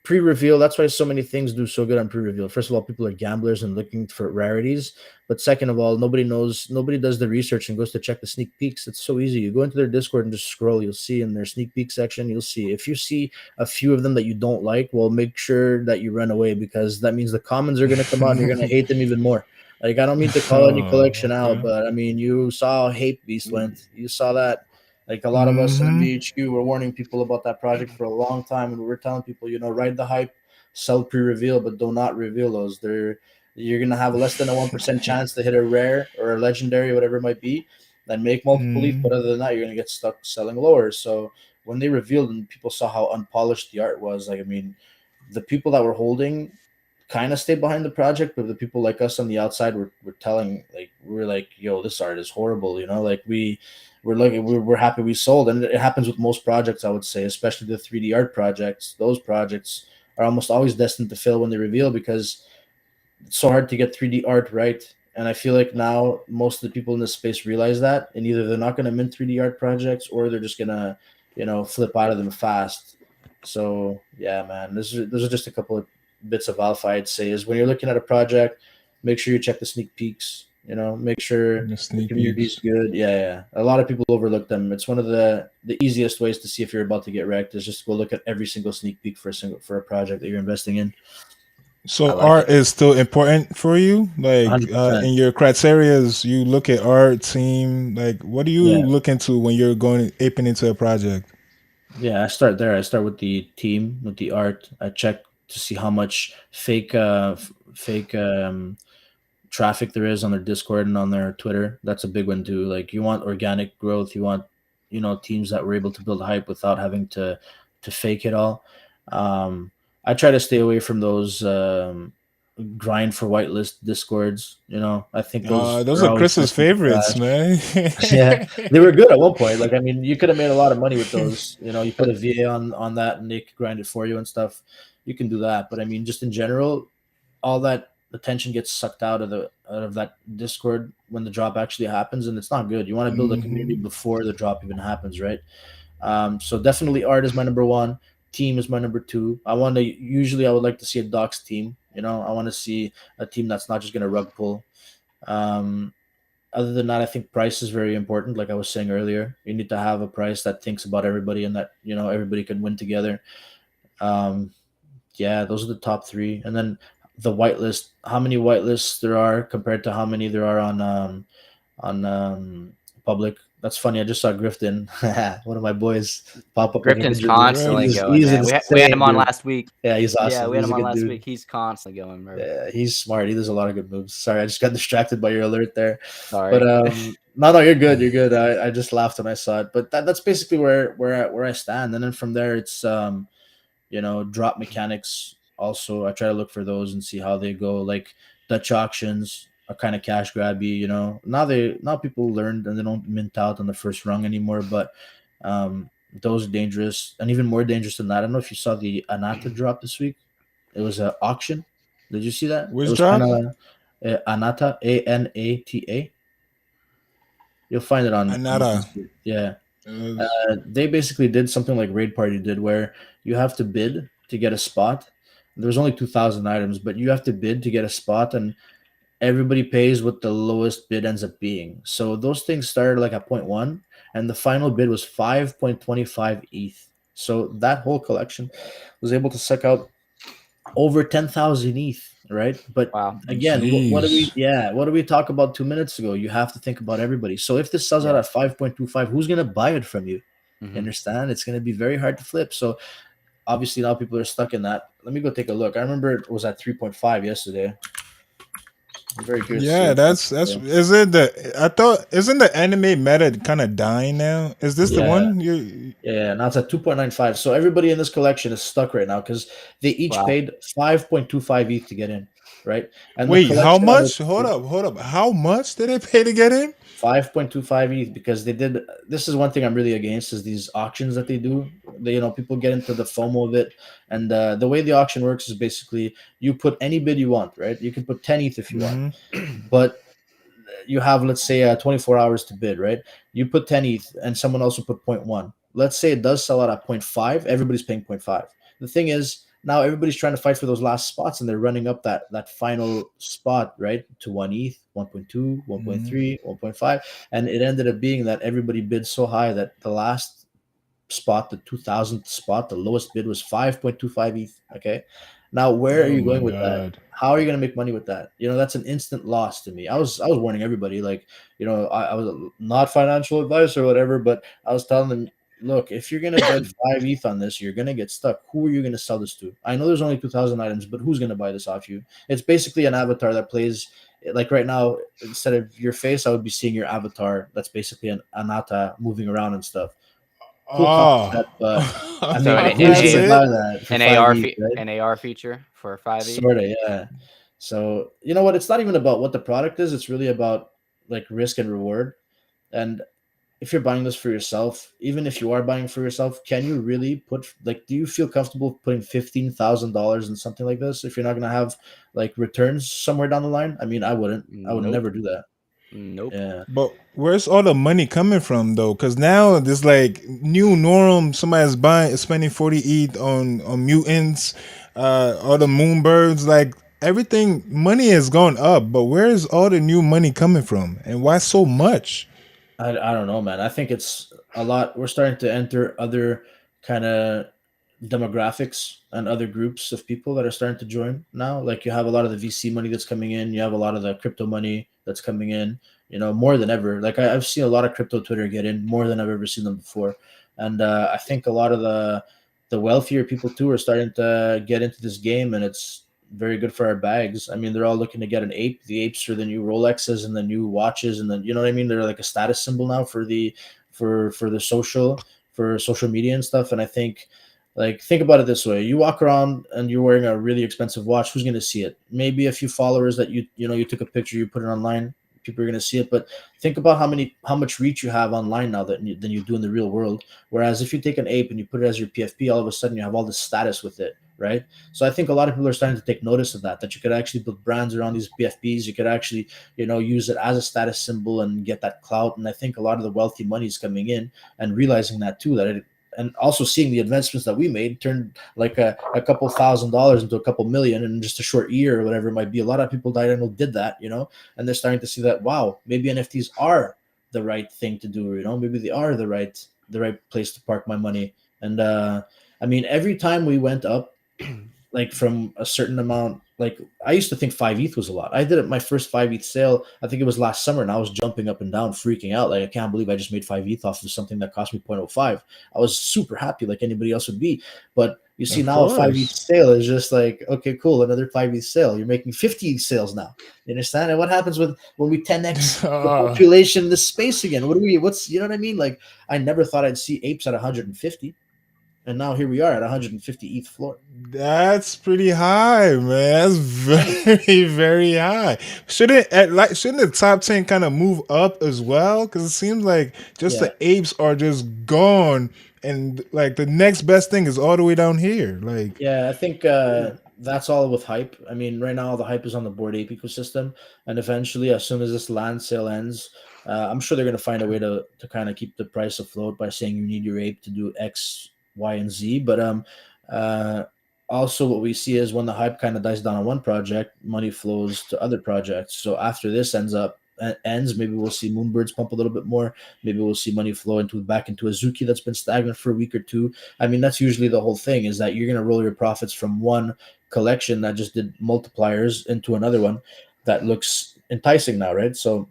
pre-reveal, that's why so many things do so good on pre-reveal. First of all, people are gamblers and looking for rarities, but second of all, nobody does the research and goes to check the sneak peeks. It's so easy. You go into their Discord and just scroll, you'll see in their sneak peek section, you'll see if you see a few of them that you don't like, well, make sure that you run away, because that means the commons are going to come out and you're going to hate them even more. Like I don't mean to call any Oh, collection out, okay. but I mean, you saw how Hate Beast went, you saw that. Like a lot of us in Mm-hmm. MBHQ were warning people about that project for a long time, and we were telling people, ride the hype, sell pre-reveal, but do not reveal those. You're gonna have less than a 1% chance to hit a rare or a legendary, whatever it might be, and make multiple ETH. But Mm. other than that, you're gonna get stuck selling lower. So when they revealed and people saw how unpolished the art was, like I mean, the people that were holding kind of stay behind the project, but the people like us on the outside were telling, like, we're like, yo, this art is horrible, like we're looking, we're happy we sold. And it happens with most projects, I would say, especially the 3D art projects. Those projects are almost always destined to fail when they reveal, because it's so hard to get 3D art right. And I feel like now most of the people in this space realize that, and either they're not going to mint 3D art projects, or they're just gonna, flip out of them fast. So yeah, man, those are just a couple of bits of alpha I'd say. Is when you're looking at a project, make sure you check the sneak peeks. Make sure The the sneak community is peeks. good. Yeah, yeah. A lot of people overlook them. It's one of the easiest ways to see if you're about to get wrecked is just go look at every single sneak peek for a project that you're investing in. I So like art it. is still important for you? Like 100%. in your criterias, you look at art, team. Like, what do you Yeah. look into when you're going aping into a project? Yeah, I start there. I start with the team, with the art. I check to see how much fake traffic there is on their Discord and on their Twitter. That's a big one too. Like, you want organic growth. You want, teams that were able to build hype without having to fake it all. Um, I try to stay away from those grind for whitelist discords. I think those Those are are always Chris's destined to favorites, crash. man. Yeah, they were good at one point. Like, I mean, you could have made a lot of money with those. You put a VA on that, and they could grind it for you and stuff. You can do that, but I mean, just in general, all that attention gets sucked out of that Discord when the drop actually happens, and it's not good. You want to build a community Hmm. before the drop even happens, right? So definitely art is my number one. Team is my number two. I would like to see a docs team. I want to see a team that's not just going to rug pull. Um, Other than that, I think price is very important. Like I was saying earlier, you need to have a price that thinks about everybody and that everybody can win together. Um, yeah, those are the top three. And then the whitelist, how many whitelists there are compared to how many there are on public. That's funny. I just saw Grifton, one of my boys, pop up on here. Grifton's Right. constantly He's going, he's man. We had him insane, on dude. last week. Yeah, he's Yeah, awesome. we had He's him a on good last dude. week. He's constantly going, bro. Yeah, he's smart. He does a lot of good moves. Sorry, I just got distracted by your alert there. But Sorry. no, you're good. You're good. I just laughed when I saw it. But that's basically where I stand. And then from there, it's drop mechanics. Also, I try to look for those and see how they go. Like Dutch auctions are kind of cash grabby. Now people learned and they don't mint out on the first rung anymore. But those are dangerous, and even more dangerous than that. I don't know if you saw the Anata drop this week. It was an auction. Did you see that? It Which was kind drop? of Anata, Anata. You'll find it on Another. Discord. Yeah, It was, they basically did something like Raid Party did, where you have to bid to get a spot. There's only 2,000 items, but you have to bid to get a spot, and everybody pays what the lowest bid ends up being. So those things started like at point one, and the final bid was 5.25 ETH. So that whole collection was able to suck out over 10,000 ETH, right? But Wow. again, jeez. what did we talk about 2 minutes ago? You have to think about everybody. So if this sells out Yeah. at 5.25, who's going to buy it from you? You Hmm. understand? It's going to be very hard to flip. So obviously now people are stuck in that. Let me go take a look. I remember it was at 3.5 yesterday. I'm very curious to see Yeah, what's up that's today. is it the I thought isn't the anime meta kind of dying now? Is this the Yeah, one? You yeah. Now it's at 2.95. So everybody in this collection is stuck right now because they each Wow. paid 5.25 ETH to get in, right? And the wait, how collection on much? its Hold up. How much did they pay to get in? 5.25 ETH because they did. This is one thing I'm really against is these auctions that they do. People get into the FOMO of it, and the way the auction works is basically you put any bid you want, right? You can put 10 ETH if you want, Hmm. but you have, let's say, 24 hours to bid, right? You put 10 ETH and someone else will put point 0.1. Let's say it does sell out at point 0.5, everybody's paying point 0.5. The thing is, now everybody's trying to fight for those last spots and they're running up that final spot, right? To 1 ETH, 1.2, Hmm. 1.3, 1.5. And it ended up being that everybody bid so high that the last spot, the 2000th spot, the lowest bid was 5.25 ETH. Okay. Now, where are Oh you my going with that? god. How are you going to make money with that? That's an instant loss to me. I was warning everybody, like, I was not financial advice or whatever, but I was telling them, look, if you're going to bid 5 ETH on this, you're going to get stuck. Who are you going to sell this to? I know there's only 2,000 items, but who's going to buy this off you? It's basically an avatar that plays, like right now, instead of your face, I would be seeing your avatar. That's basically an anata moving around and stuff. Cool Oh, concept, but I So mean, who's that's gonna it. buy that for 5 ETH, right? an AR feature for 5 ETH. Sort of, yeah. So you know what? It's not even about what the product is. It's really about like risk and reward. And if you're buying this for yourself, even if you are buying for yourself, can you really put like? Do you feel comfortable putting $15,000 in something like this if you're not gonna have like returns somewhere down the line? I mean, I wouldn't. I would Nope. never do that. Nope. Yeah. But where's all the money coming from though? Because now there's like new norm. Somebody's buying, spending 40 ETH on mutants, all the moonbirds. Like everything, money has gone up. But where's all the new money coming from, and why so much? I don't know, man. I think it's a lot. We're starting to enter other kind of demographics and other groups of people that are starting to join now. Like you have a lot of the VC money that's coming in. You have a lot of the crypto money that's coming in. You know, more than ever. Like I've seen a lot of crypto Twitter get in more than I've ever seen them before. And I think a lot of the wealthier people too are starting to get into this game, and it's very good for our bags. I mean, they're all looking to get an ape. The apes are the new Rolexes and the new watches, and then you know what I mean. They're like a status symbol now for the for the social media and stuff. And I think like think about it this way: you walk around and you're wearing a really expensive watch. Who's going to see it? Maybe a few followers that you took a picture, you put it online. People are going to see it, but think about how much reach you have online now than you do in the real world. Whereas if you take an ape and you put it as your PFP, all of a sudden you have all this status with it, right? So I think a lot of people are starting to take notice of that. That you could actually build brands around these PFPs. You could actually use it as a status symbol and get that clout. And I think a lot of the wealthy money is coming in and realizing that too. And also seeing the advancements that we made turned like a couple $1,000s into a couple million in just a short year or whatever it might be. A lot of people that I know did that, and they're starting to see that wow, maybe NFTs are the right thing to do. Maybe they are the right place to park my money. And I mean, every time we went up like from a certain amount. Like I used to think 5 ETH was a lot. I did it my first 5 ETH sale. I think it was last summer, and I was jumping up and down, freaking out. Like I can't believe I just made 5 ETH off of something that cost me 0.05. I was super happy, like anybody else would be. But you see Of now a 5 ETH course. sale is just like okay, cool, another 5 ETH sale. You're making 50 ETH sales now. You understand? And what happens when we 10x the Uh, population in this space again? What's you know what I mean? Like I never thought I'd see apes at 150, and now here we are at 150 ETH floor. that's pretty high, man. That's Right. very, very high. Shouldn't the top 10 kind of move up as well? Because it seems like just Yeah. the apes are just gone, and like the next best thing is all the way down here. Like, Yeah, I think that's all with hype. I mean, right now the hype is on the Bored Ape ecosystem, and eventually, as soon as this land sale ends, I'm sure they're going to find a way to kind of keep the price afloat by saying you need your ape to do X, Y, and Z. But uh, also what we see is when the hype kind of dies down on one project, money flows to other projects. So after this ends, maybe we'll see Moonbirds pump a little bit more. Maybe we'll see money flow back into Azuki that's been stagnant for a week or two. I mean, that's usually the whole thing is that you're going to roll your profits from one collection that just did multipliers into another one that looks enticing now, right? So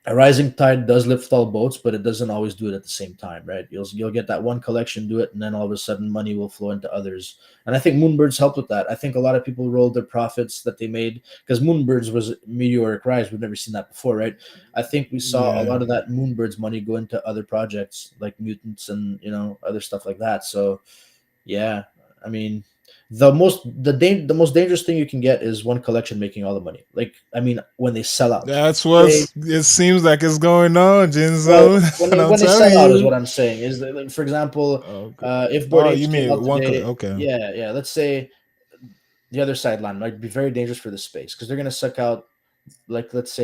a rising tide does lift all boats, but it doesn't always do it at the same time, right? You'll get that one collection do it, and then all of a sudden money will flow into others. And I think Moonbirds helped with that. I think a lot of people rolled their profits that they made because Moonbirds was a meteoric rise. We've never seen that before, right? I think we saw a yeah, lot of that Moonbirds money go into other projects like mutants and other stuff like that. So yeah, I mean, the most dangerous thing you can get is one collection making all the money. Like, I mean, when they sell out. that's Say, what's it seems like it's going on, well, Jinzo. That's when what they I'm when they telling sell out is what you. I'm saying. Is that, like, for example, Okay. if Board Oh, Apes you came mean out one? today, Okay. yeah. Let's say the other sideline might be very dangerous for the space because they're going to suck out like let's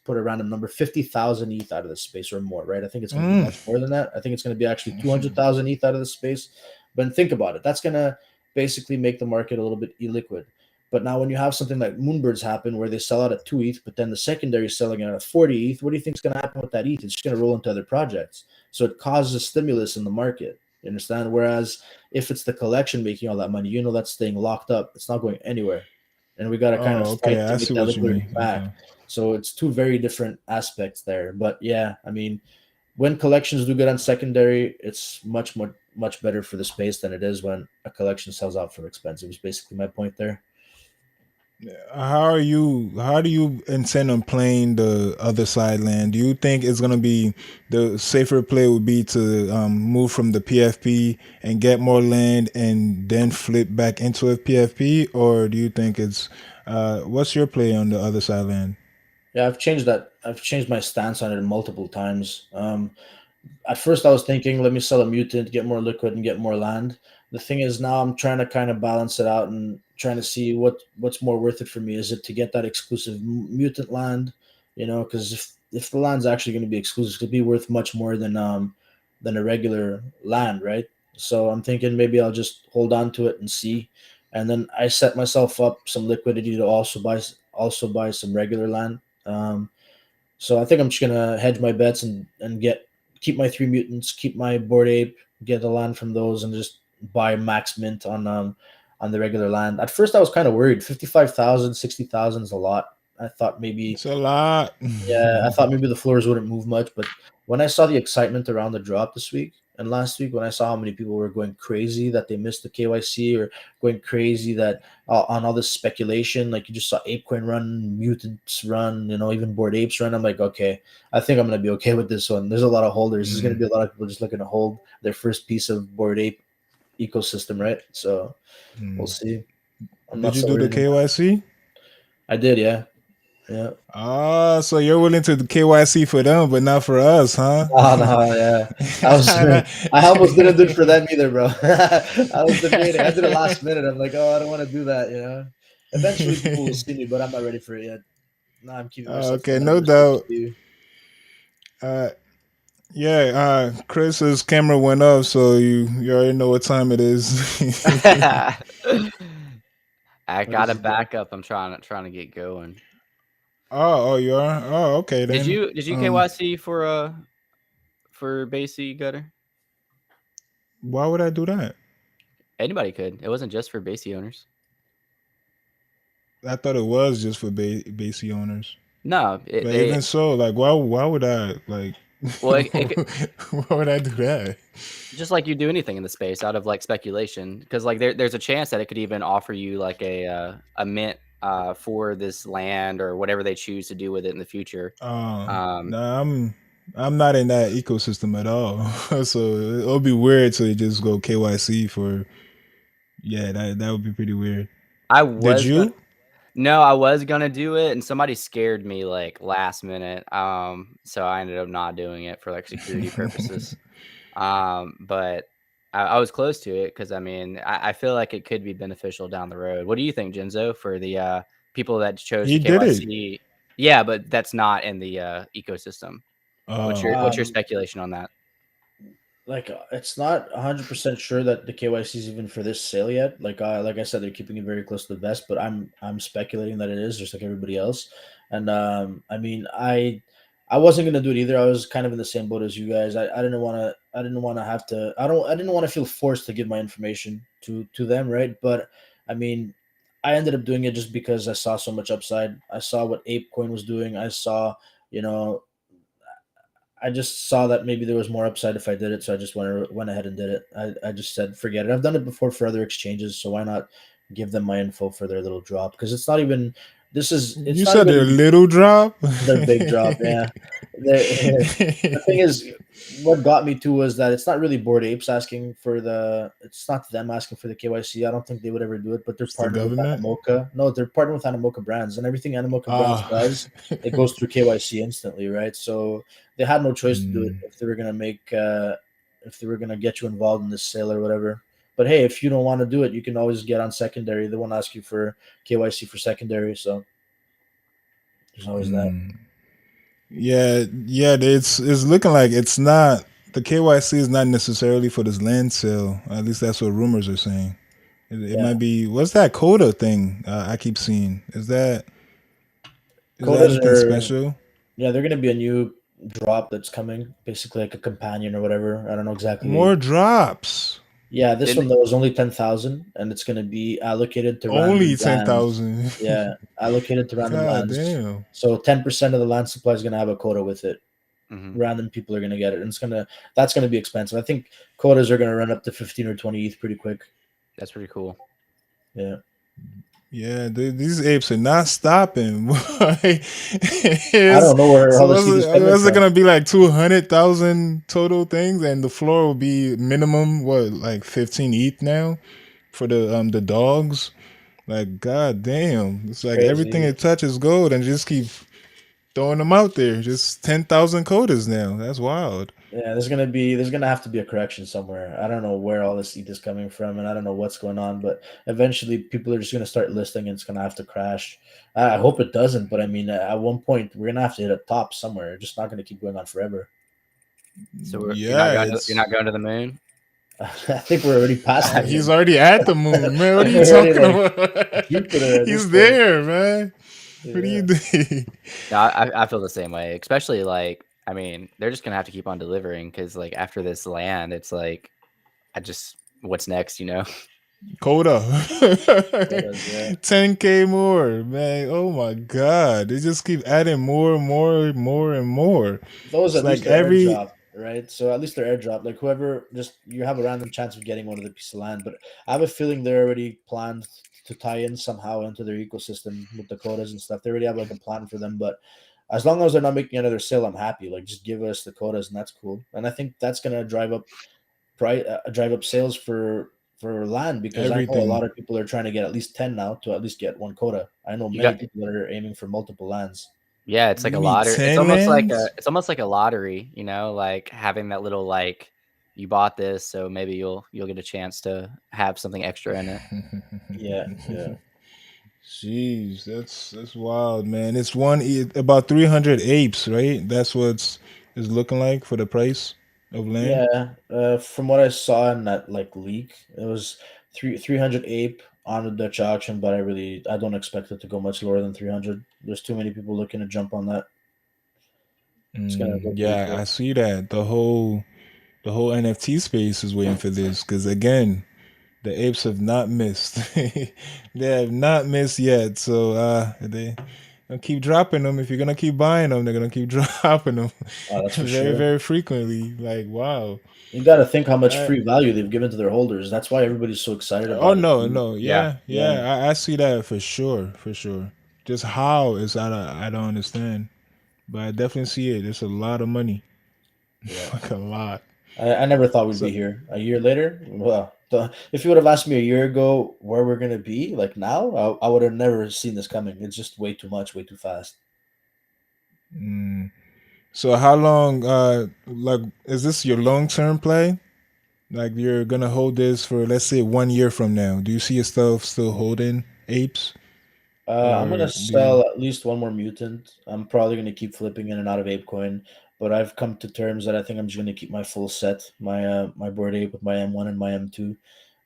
put a random number 50,000 ETH out of this space or more, right? I think it's going to be Mm. much more than that. I think it's going to be actually 200,000 ETH out of the space. But think about it, that's going to basically make the market a little bit illiquid. But now when you have something like Moonbirds happen where they sell out at 2 ETH, but then the secondary is selling it at 40 ETH, what do you think is going to happen with that ETH? It's just going to roll into other projects. So it causes a stimulus in the market. You understand? Whereas if it's the collection making all that money, that's staying locked up. It's not going anywhere, and we got to kind of Oh, okay. fight to I get see that what you liquidity mean. back. Okay. So it's two very different aspects there. But yeah, I mean, when collections do good on secondary, it's much better for the space than it is when a collection sells out for expensive. Is basically my point there. How do you intend on playing the other side land? Do you think it's gonna be the safer play would be to move from the PFP and get more land and then flip back into a PFP, or do you think it's what's your play on the other side land? Yeah, I've changed that. I've changed my stance on it multiple times. At first I was thinking, let me sell a mutant, get more liquid, and get more land. The thing is, now I'm trying to kind of balance it out and trying to see what's more worth it for me. Is it to get that exclusive mutant land? Because if the land's actually going to be exclusive, it could be worth much more than a regular land, right? So I'm thinking maybe I'll just hold on to it and see, and then I set myself up some liquidity to also buy some regular land. Um, so I think I'm just gonna hedge my bets and keep my three mutants, keep my board ape, get the land from those, and just buy max mint on the regular land. At first, I was kind of worried. 55,000, 60,000 is a lot. I thought maybe It's a lot. Yeah, I thought maybe the floors wouldn't move much, but when I saw the excitement around the drop this week and last week, when I saw how many people were going crazy that they missed the KYC or going crazy that on all this speculation, like you just saw ApeCoin run, mutants run, even board apes run. I'm like, okay, I think I'm gonna be okay with this one. There's a lot of holders. There's gonna Mm, be a lot of people just looking to hold their first piece of board ape ecosystem, right? So we'll mm. see. I'm Did not you so do the worried anymore. KYC? I did, yeah, yeah. Ah, so you're willing to do KYC for them, but not for us, huh? Oh no, yeah. I was I almost didn't do it for them either, bro. I was debating. I did it last minute. I'm like, oh, I don't want to do that. Eventually people will see me, but I'm not ready for it yet. No, I'm keeping myself for Okay, no members to doubt. just do. Uh, yeah, Chris's camera went up, so you already know what time it is. I What got is a he doing? backup. I'm trying to get going. Oh, you are. Oh, okay Did then. you KYC for Basie Gutter? Why would I do that? Anybody could. It wasn't just for Basie owners. I thought it was just for base owners. No, But they even so, like, why would I like? well Why would I do that? just like you do anything in the space out of like speculation, because like there's a chance that it could even offer you like a mint for this land or whatever they choose to do with it in the future. Um, Nah, I'm not in that ecosystem at all. So it'll be weird to just go KYC for. Yeah, that would be pretty weird. I Did was gonna you? No, I was gonna do it, and somebody scared me like last minute. So I ended up not doing it for like security purposes. But I was close to it because I mean I feel like it could be beneficial down the road. What do you think, Jinzo, for the people that chose He to did it. KYC? Yeah, but that's not in the ecosystem. What's your Um, speculation on that? it's not 100% sure that the KYC is even for this sale yet. Like I said, they're keeping it very close to the vest, but I'm speculating that it is, just like everybody else. And I mean, I wasn't gonna do it either. I was kind of in the same boat as you guys. I didn't want to have to. I didn't want to feel forced to give my information to them, right? But I mean, I ended up doing it just because I saw so much upside. I saw what ApeCoin was doing. I saw, you know, I just saw that maybe there was more upside if I did it, so I just went ahead and did it. I just said forget it. I've done it before for other exchanges, so why not give them my info for their little drop? Because it's not even it's You not said a even little drop. their big drop. Yeah, the thing is, what got me too was that it's not really Bored Apes asking for it's not them asking for the KYC. I don't think they would ever do it, but they're It's the partnered with government. Animoca. No, they're partnered with Animoca Brands, and everything Animoca Brands Ah. does, it goes through KYC instantly, right? So they had no choice to do it Mm, if they were gonna get you involved in this sale or whatever. But hey, if you don't want to do it, you can always get on secondary. They won't ask you for KYC for secondary, so there's always that. mm. Yeah. It's looking like it's not the KYC is not necessarily for this land sale. At least that's what rumors are saying. It Yeah. might be. What's that Coda thing I keep seeing? Is that Quotas anything are special? Yeah, they're gonna be a new drop that's coming, basically like a companion or whatever. I don't know exactly. More drops. Yeah, this Didn't one though is only 10,000, and it's gonna be allocated to Only random ten lands. thousand. Yeah, allocated to random God lands. damn. So 10% of the land supply is gonna have a quota with it. Mhm. Random people are gonna get it, and that's gonna be expensive. I think quotas are gonna run up to 15 or 20 ETH pretty quick. That's pretty cool. Yeah. Yeah, these apes are not stopping. I don't know where So all this heat is coming was it from. gonna be like 200,000 total things, and the floor will be minimum what, like 15 ETH now for the dogs? Like, god damn, it's like everything Crazy. it touches gold, and just keep throwing them out there. Just 10,000 coders now. That's wild. Yeah, there's gonna have to be a correction somewhere. I don't know where all this heat is coming from, and I don't know what's going on. But eventually, people are just gonna start listing, and it's gonna have to crash. I hope it doesn't, but I mean, at one point, we're gonna have to hit a top somewhere. It's just not gonna keep going on forever. So Yeah, you're it's not going to the moon. I think we're already past the he's moon. already at the moon, man. What are you We're already talking like about? Jupiter at this He's point. there, man. What do you Yeah. do? No, I feel the same way. Especially like, I mean, they're just gonna have to keep on delivering because like after this land, it's like I just what's next, you know? Coda. Quotas, yeah. 10K more, man. Oh my god. They just keep adding more and more and more and more. Those It's at like least are every airdrop, right? So at least they're airdrop. Like whoever, just you have a random chance of getting one of the piece of land. But I have a feeling they're already planned to tie in somehow into their ecosystem with the quotas and stuff. They already have like a plan for them. But as long as they're not making another sale, I'm happy. Like just give us the quotas and that's cool. And I think that's gonna drive up sales for land because I know a everything. lot of people are trying to get at least 10 now to at least get one quota. I know You many got people that are aiming for multiple lands. yeah, it's like You a need lottery. 10 lands? It's almost like a lottery, you know, like having that little like you bought this, so maybe you'll get a chance to have something extra in it. Yeah, yeah. Jeez, that's wild, man. It's about 300 apes, right? That's what's is looking like for the price of land. Yeah, from what I saw in that like leak, it was 300 ape on the Dutch auction, but I don't expect it to go much lower than 300. There's too many people looking to jump on that. It's gonna go pretty Yeah, I quick. see that. The whole NFT space is waiting for this because again, the apes have not missed. They have not missed yet. So they gonna keep dropping them. If you're gonna keep buying them, they're gonna keep dropping them That's for very, sure. very frequently. Like wow. You got to think how much Uh, free value they've given to their holders. That's why everybody's so excited oh about it. no, no, Yeah. yeah, Yeah, yeah. I see that for sure, for sure. Just how is I don't understand, but I definitely see it. There's a lot of money, yeah. like a lot. I never thought we'd So be here a year later. Well, if you would have asked me a year ago where we're gonna be, like now, I would have never seen this coming. It's just way too much, way too fast. so how long? Like, is this your long term play? Like you're gonna hold this for let's say 1 year from now. Do you see yourself still holding apes, I'm gonna or do you? sell at least one more mutant. I'm probably gonna keep flipping in and out of ApeCoin, but I've come to terms that I think I'm just gonna keep my full set, my board ape with my M1 and my M2.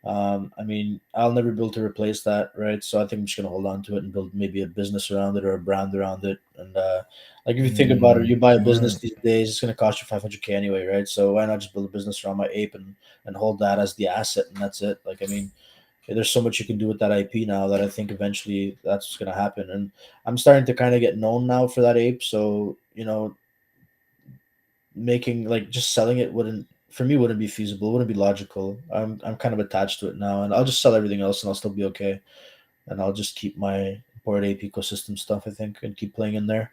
I mean, I'll never be able to replace that, right? So I think I'm just gonna hold on to it and build maybe a business around it or a brand around it. And like if you think about it, you buy a business Smart. these days, it's gonna cost you 500K anyway, right? So why not just build a business around my ape and hold that as the asset and that's it? Like I mean, there's so much you can do with that IP now that I think eventually that's what's going to happen. And I'm starting to kind of get known now for that ape. So, making like just selling it wouldn't, for me, wouldn't be feasible, wouldn't be logical. I'm kind of attached to it now and I'll just sell everything else and I'll still be okay. And I'll just keep my board ape ecosystem stuff, I think, and keep playing in there.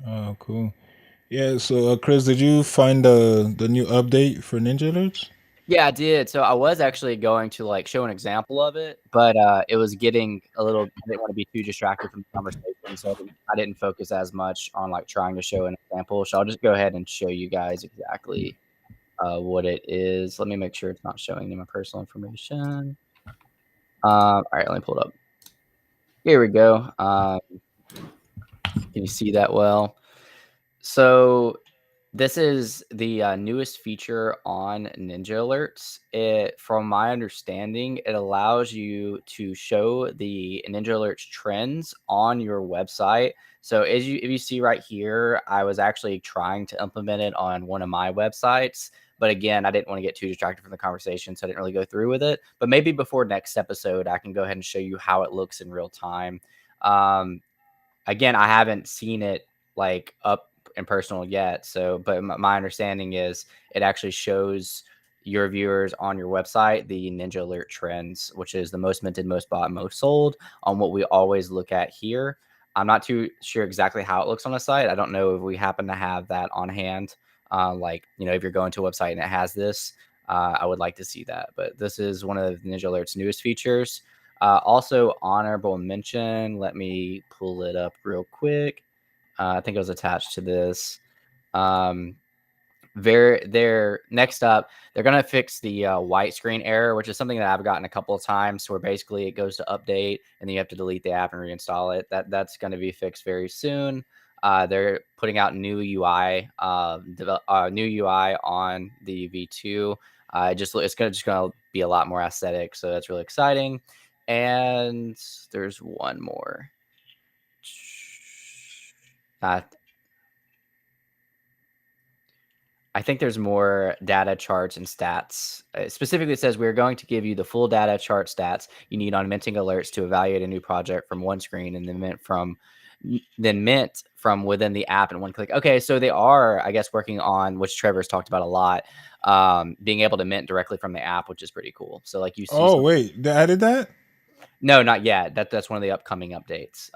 Oh, cool. Yeah. So, Chris, did you find the new update for Ninjalerts? Yeah, I did. So I was actually going to like show an example of it, but it was getting a little. I didn't want to be too distracted from the conversation, so I didn't focus as much on like trying to show an example. So I'll just go ahead and show you guys exactly what it is. Let me make sure it's not showing me my personal information. All right, let me pull it up. Here we go. Can you see that well? So this is the newest feature on Ninjalerts. From my understanding, it allows you to show the Ninjalerts trends on your website. So if you see right here, I was actually trying to implement it on one of my websites. But again, I didn't want to get too distracted from the conversation, so I didn't really go through with it. But maybe before next episode, I can go ahead and show you how it looks in real time. Um, Again, I haven't seen it like up and personal yet. So, but my understanding is it actually shows your viewers on your website the Ninja Alert trends, which is the most minted, most bought, most sold on what we always look at here. I'm not too sure exactly how it looks on the site. I don't know if we happen to have that on hand. Like, if you're going to a website and it has this, I would like to see that. But this is one of Ninja Alert's newest features. Also, honorable mention. Let me pull it up real quick. I think it was attached to this. They're next up, they're gonna fix the white screen error, which is something that I've gotten a couple of times, where basically it goes to update and then you have to delete the app and reinstall it. That's going to be fixed very soon. They're putting out new UI, new UI on the V2. It's gonna be a lot more aesthetic, so that's really exciting. And there's one more. I think there's more data, charts, and stats. Specifically, it says we're going to give you the full data, chart, stats you need on minting alerts to evaluate a new project from one screen, and then mint from within the app in one click. Okay, so they are, I guess, working on, which Trevor's talked about a lot, being able to mint directly from the app, which is pretty cool. So like you see. Oh wait, they added that? No, not yet. That's one of the upcoming updates.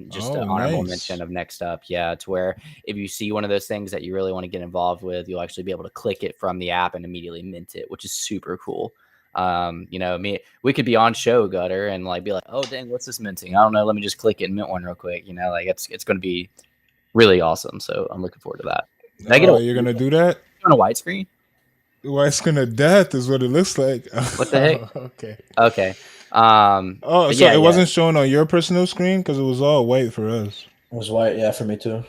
Just an Oh, honorable nice. mention of next up. Yeah, to where if you see one of those things that you really want to get involved with, you'll actually be able to click it from the app and immediately mint it, which is super cool. We could be on show Gutter and like be like, oh dang, what's this minting? I don't know. Let me just click it and mint one real quick. Like it's going to be really awesome. So I'm looking forward to that. Did I get Oh, you're gonna do that? on a widescreen? White screen of death is what it looks like. What the heck? Okay. Okay. Oh, so it wasn't showing on your personal screen because it was all white for us. It was white, yeah, for me too.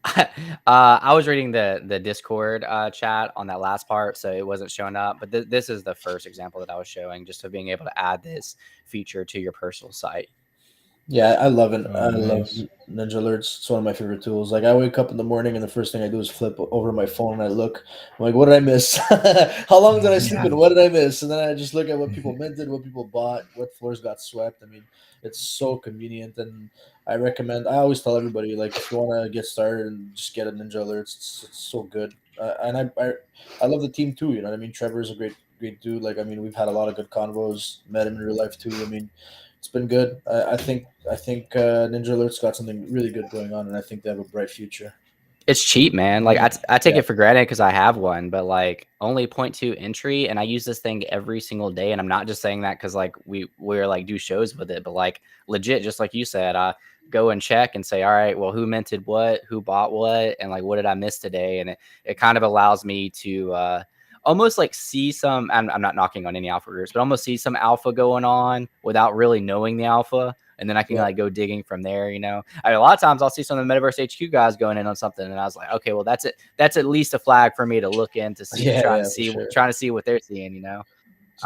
I was reading the Discord chat on that last part, so it wasn't showing up. But this is the first example that I was showing, just of being able to add this feature to your personal site. Yeah, I love it. Oh, I nice. love Ninjalerts. It's one of my favorite tools. Like I wake up in the morning and the first thing I do is flip over my phone and I look. I'm like, what did I miss? How long did I sleep in? What did I miss? And then I just look at what people minted, what people bought, what floors got swept. I mean, it's so convenient, and I recommend. I always tell everybody, like, if you want to get started and just get a Ninjalerts, it's so good. And I love the team too. You know what I mean? Trevor's a great dude. Like, I mean, we've had a lot of good convos. Met him in real life too. I mean, it's been good. I think Ninja Alert's got something really good going on, and I think they have a bright future. It's cheap, man. Like I take Yeah. it for granted because I have one, but like only 0.2 entry, and I use this thing every single day. And I'm not just saying that because like we're like do shows with it, but like legit, just like you said, I go and check and say, all right, well, who minted what, who bought what, and like what did I miss today? And it kind of allows me to almost like see some. I'm not knocking on any alpha groups, but almost see some alpha going on without really knowing the alpha. And then I can Yeah. like go digging from there, I mean, a lot of times I'll see some of the Metaverse HQ guys going in on something, and I was like, okay, well, that's it. That's at least a flag for me to look in to see, Yeah, for sure. trying to see what they're seeing,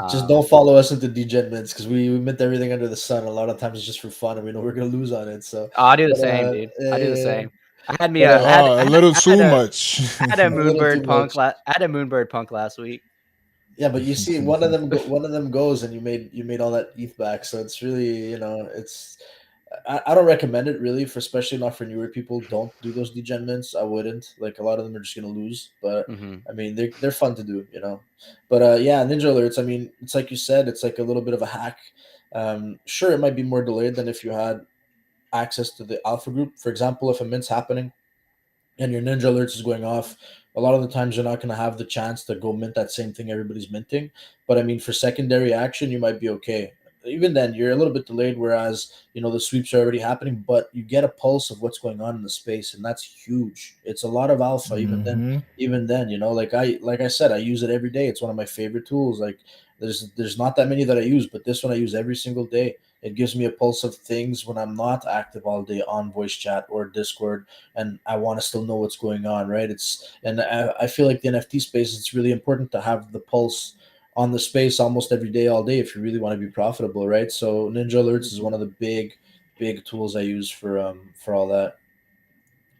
Just don't follow us into degen mints because we mint everything under the sun. A lot of times it's just for fun, and we know we're gonna lose on it. So, Oh, I do the but same, dude. I do the yeah, same. I had me but a Oh, a little too much. I had a a little too Moonbird punk. much. I had a Moonbird punk last week. Yeah, but you see, one of them goes, and you made all that ETH back. So it's really, it's. I don't recommend it really, for especially not for newer people. Don't do those degen mints. I wouldn't. Like a lot of them are just gonna lose. But Mm-hmm. I mean, they're fun to do. But yeah, Ninja Alerts. I mean, it's like you said, it's like a little bit of a hack. Sure, it might be more delayed than if you had access to the alpha group. For example, if a mint's happening and your Ninja Alerts is going off, a lot of the times you're not going to have the chance to go mint that same thing everybody's minting. But I mean, for secondary action, you might be okay. Even then, you're a little bit delayed, whereas the sweeps are already happening, but you get a pulse of what's going on in the space, and that's huge. It's a lot of alpha. Even then, Hmm. like I said, I use it every day. It's one of my favorite tools. Like there's not that many that I use, but this one I use every single day. It gives me a pulse of things when I'm not active all day on voice chat or Discord, and I want to still know what's going on, right? I feel like the NFT space, it's really important to have the pulse on the space almost every day, all day, if you really want to be profitable, right? So Ninja Alerts is one of the big tools I use for all that.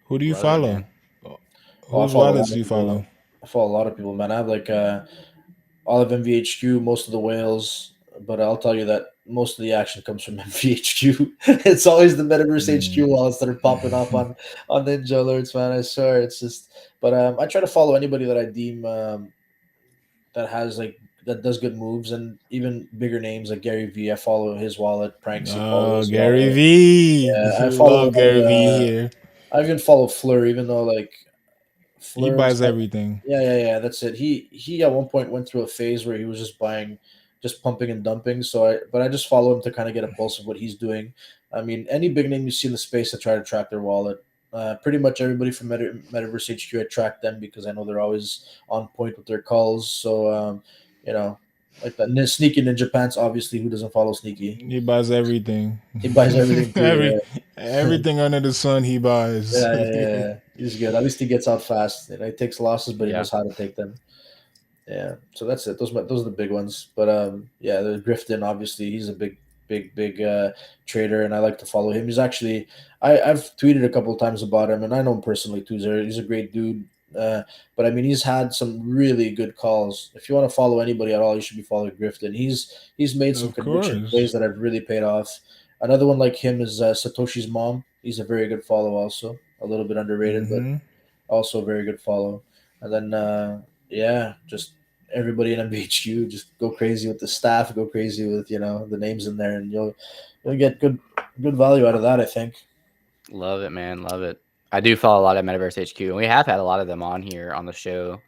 Who do you Love it, follow? man. Oh, I Whose follow a lot wallets do of you follow? people. I follow a lot of people, man. I have like all of MVHQ, most of the whales, but I'll tell you that most of the action comes from MVHQ. It's always the Metaverse HQ Mm. wallets that are popping up on Ninja Alerts, man. I swear, it's just. But I try to follow anybody that I deem that has like that does good moves, and even bigger names like Gary V. I follow his wallet. Pranks, you follow Oh, his Gary wallet. V. Yeah, I We follow love a lot Gary V of. here. I even follow Fleur, even though like He Fleur was buys kind of, everything. yeah. That's it. He at one point went through a phase where he was just buying, just pumping and dumping. But I just follow him to kind of get a pulse of what he's doing. I mean, any big name you see in the space, I try to track their wallet. Pretty much everybody from Metaverse HQ, I track them because I know they're always on point with their calls. So you know, like that Sneaky Ninja Pants. Obviously, who doesn't follow Sneaky? He buys everything. He buys everything Every too. Yeah. everything under the sun he buys. Yeah. He's good. At least he gets out fast. He takes losses, but he Yeah. knows how to take them. Yeah, so that's it. Those are the big ones. But yeah, the Grifton obviously he's a big trader, and I like to follow him. He's actually I've tweeted a couple of times about him, and I know him personally too. He's a great dude. But I mean, he's had some really good calls. If you want to follow anybody at all, you should be following Grifton. He's made some Of conviction course. plays that have really paid off. Another one like him is Satoshi's mom. He's a very good follow, also a little bit underrated, but Hmm. also a very good follow. And then yeah, just everybody in MBHQ just go crazy with the staff, go crazy with the names in there, and you'll get good value out of that. I think. Love it, man. Love it. I do follow a lot of Metaverse HQ, and we have had a lot of them on here on the show.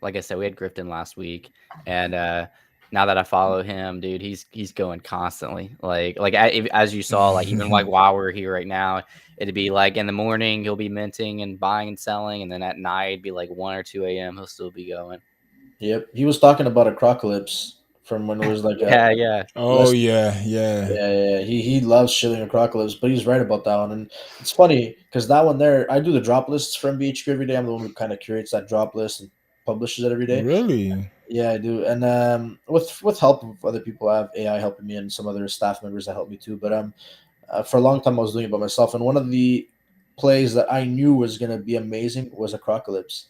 Like I said, we had Grifton last week, and now that I follow him, dude, he's going constantly. As you saw, like even like while we're here right now, it'd be like in the morning he'll be minting and buying and selling, and then at night it'd be like 1 or 2 a.m. He'll still be going. Yep, he was talking about a crocolypse from when it was like a Yeah, yeah, Oh less. yeah, yeah. Yeah. He loves shilling Acrocolis, but he's right about that one. And it's funny because that one there, I do the drop lists from BHQ every day. I'm the one who kind of curates that drop list and publishes it every day. Really? Yeah, I do. And with help of other people, I have AI helping me and some other staff members that help me too. But for a long time, I was doing it by myself. And one of the plays that I knew was going to be amazing was Acrocolypse.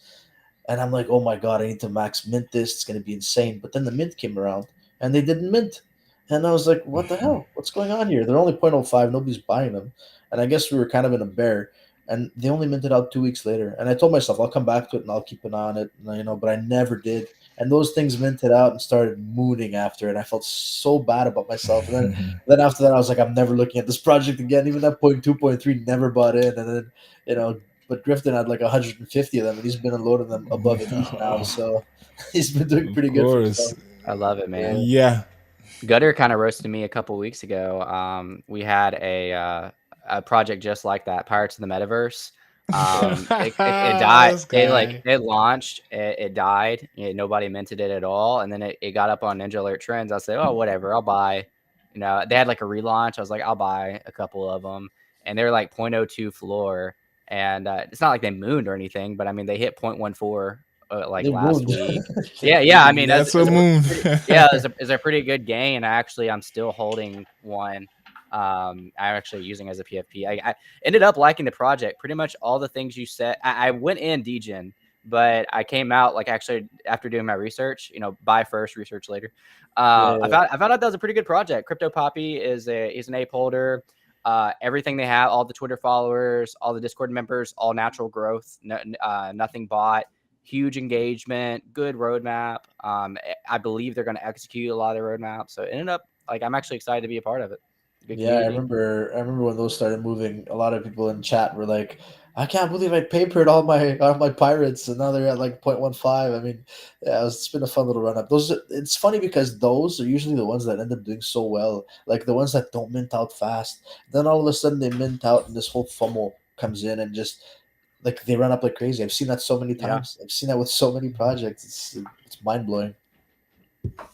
And I'm like, oh my god, I need to max mint this. It's going to be insane. But then the mint came around and they didn't mint. And I was like, what the hell? What's going on here? They're only 0.05. Nobody's buying them. And I guess we were kind of in a bear. And they only minted out 2 weeks later. And I told myself, I'll come back to it and I'll keep an eye on it. And, but I never did. And those things minted out and started mooning after. And I felt so bad about myself. And then after that, I was like, I'm never looking at this project again. Even that 0.2, 0.3 never bought in. And then, but Grifton had like 150 of them, and he's been unloading them above an ETH now. So he's been doing Of pretty good for course. himself. I love it, man. Yeah. Yeah. Gutter kind of roasted me a couple weeks ago. We had a project just like that, Pirates of the Metaverse. It died. This guy. It launched. It died. Nobody minted it at all, and then it got up on Ninja Alert trends. I said, oh, whatever, I'll buy. They had like a relaunch. I was like, I'll buy a couple of them, and they were like 0.02 floor. And it's not like they mooned or anything, but I mean they hit 0.14 like They last moved. week. Yeah. Yeah. I mean, That's a moon. is a pretty good gain. I'm still holding one. I'm actually using as a PFP. I ended up liking the project. Pretty much all the things you said. I went in degen, but I came out like actually after doing my research. Buy first, research later. Yeah. I found out that was a pretty good project. Crypto Poppy is an ape holder. Everything they have, all the Twitter followers, all the Discord members, all natural growth. Nothing bought. Huge engagement, good roadmap. I believe they're going to execute a lot of the roadmap. So it ended up like I'm actually excited to be a part of it. Good Yeah, I community. remember. I remember when those started moving. A lot of people in chat were like, "I can't believe I papered all my pirates, and now they're at like 0.15." I mean, yeah, it's been a fun little run up. It's funny because those are usually the ones that end up doing so well, like the ones that don't mint out fast. Then all of a sudden they mint out, and this whole FOMO comes in, and just like they run up like crazy. I've seen that so many Yeah. times. I've seen that with so many projects. It's mind blowing.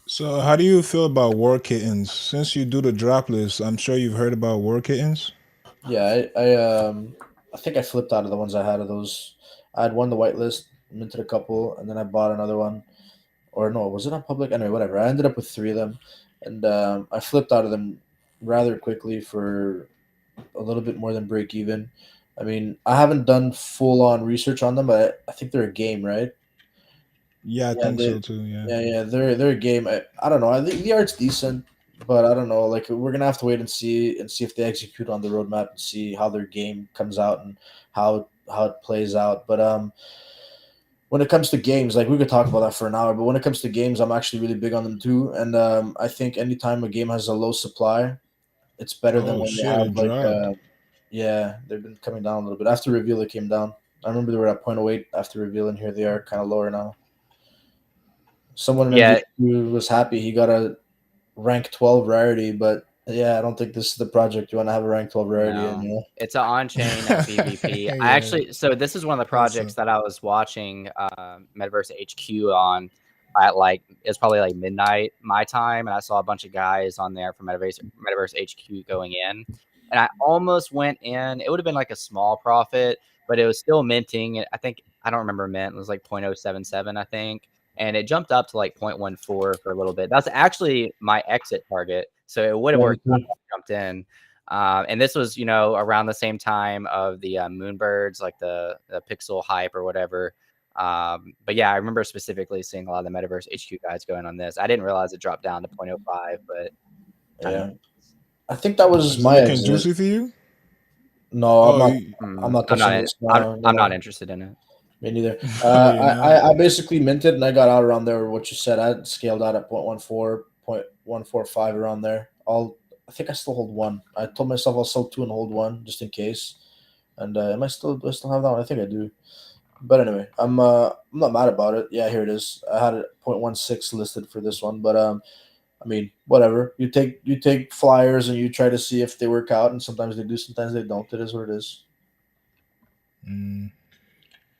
So, how do you feel about war kittens? Since you do the drop list, I'm sure you've heard about war kittens. Yeah, I think I flipped out of the ones I had of those. I had one the whitelist, minted a couple, and then I bought another one. Or no, was it on public? Anyway, whatever. I ended up with three of them, and I flipped out of them rather quickly for a little bit more than break even. I mean, I haven't done full on research on them, but I think they're a game, right? Yeah, I Yeah, think so too. Yeah. they're a game. I don't know. I think the art's decent, but I don't know. Like we're gonna have to wait and see if they execute on the roadmap and see how their game comes out and how it plays out. But when it comes to games, like we could talk about that for an hour, but when it comes to games, I'm actually really big on them too. And I think anytime a game has a low supply, it's better than Oh when they shit! have It dropped. yeah, they've been coming down a little bit. After reveal, they came down. I remember they were at 0.08 after reveal, and here they are kind of lower now. Someone in Yeah, MV was happy he got a rank 12 rarity, but yeah, I don't think this is the project you want to have a rank 12 rarity in, no, you know? it's an on-chain PvP. I Yeah, actually, so this is one of the that's projects that I was watching Metaverse HQ on at like it's probably like midnight my time, and I saw a bunch of guys on there from Metaverse HQ going in, and I almost went in. It would have been like a small profit, but it was still minting. I think I don't remember mint. It was like 0.077, I think, and it jumped up to like 0.14 for a little bit. That's actually my exit target, so it would have Yeah, me worked out too. if I jumped in. And this was, you know, around the same time of the Moonbirds, like the pixel hype or whatever. But yeah, I remember specifically seeing a lot of the Metaverse HQ guys going on this. I didn't realize it dropped down to 0.05, but kind of. Yeah. I think that was Is it my looking exit. juicy for you? No, Oh, I'm not touching this. No, no, I'm not no. interested in it. Me neither. oh, you're not. I basically minted and I got out around there. What you said, I scaled out at 0.14, 0.145 around there. I think I still hold one. I told myself I'll sell two and hold one just in case. And do I still have that one? I think I do. But anyway, I'm not mad about it. Yeah, here it is. I had it 0.16 listed for this one, but I mean, whatever. You take flyers and you try to see if they work out, and sometimes they do, sometimes they don't. It is what it is. Mm.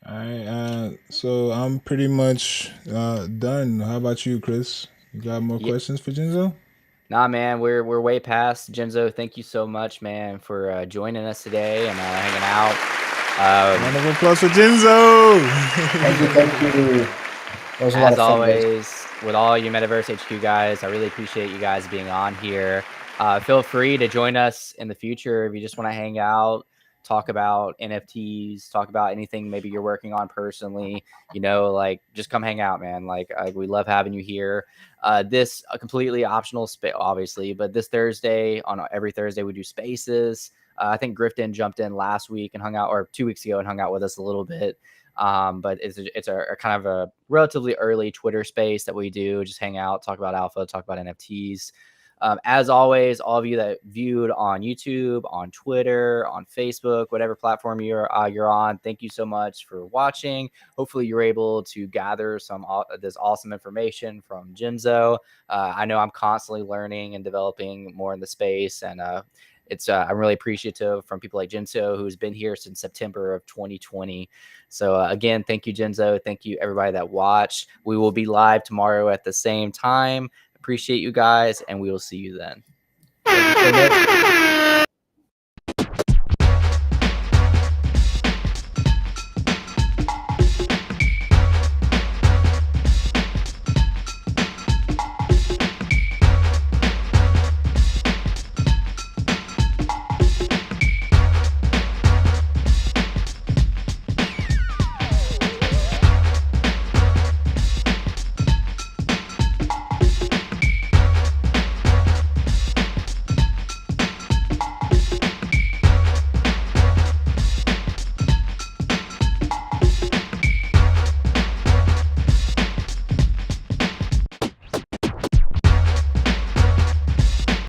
All right. So I'm pretty much done. How about you, Chris? You got more Yeah, questions for Jinzo? nah, man, we're way past Jinzo. Thank you so much, man, for joining us today and hanging out. Round of applause for Jinzo. Thank you, thank you. That was a lot As of fun, guys. always, with all you Metaverse HQ guys, I really appreciate you guys being on here. Feel free to join us in the future if you just want to hang out, talk about NFTs, talk about anything maybe you're working on personally. You know, like just come hang out, man. Like we love having you here. This a completely optional space, obviously, but this Thursday on every Thursday we do spaces. I think Grifton jumped in last week and hung out, or 2 weeks ago, and hung out with us a little bit. But it's a kind of a relatively early Twitter space that we do, just hang out, talk about alpha, talk about NFTs. As always, all of you that viewed on YouTube, on Twitter, on Facebook, whatever platform you're on, thank you so much for watching. Hopefully, you're able to gather some this awesome information from Jinzo. I know I'm constantly learning and developing more in the space, and I'm really appreciative from people like Jinzo, who's been here since September of 2020. So again, thank you, Jinzo. Thank you, everybody that watched. We will be live tomorrow at the same time. Appreciate you guys, and we will see you then. Thank you so much.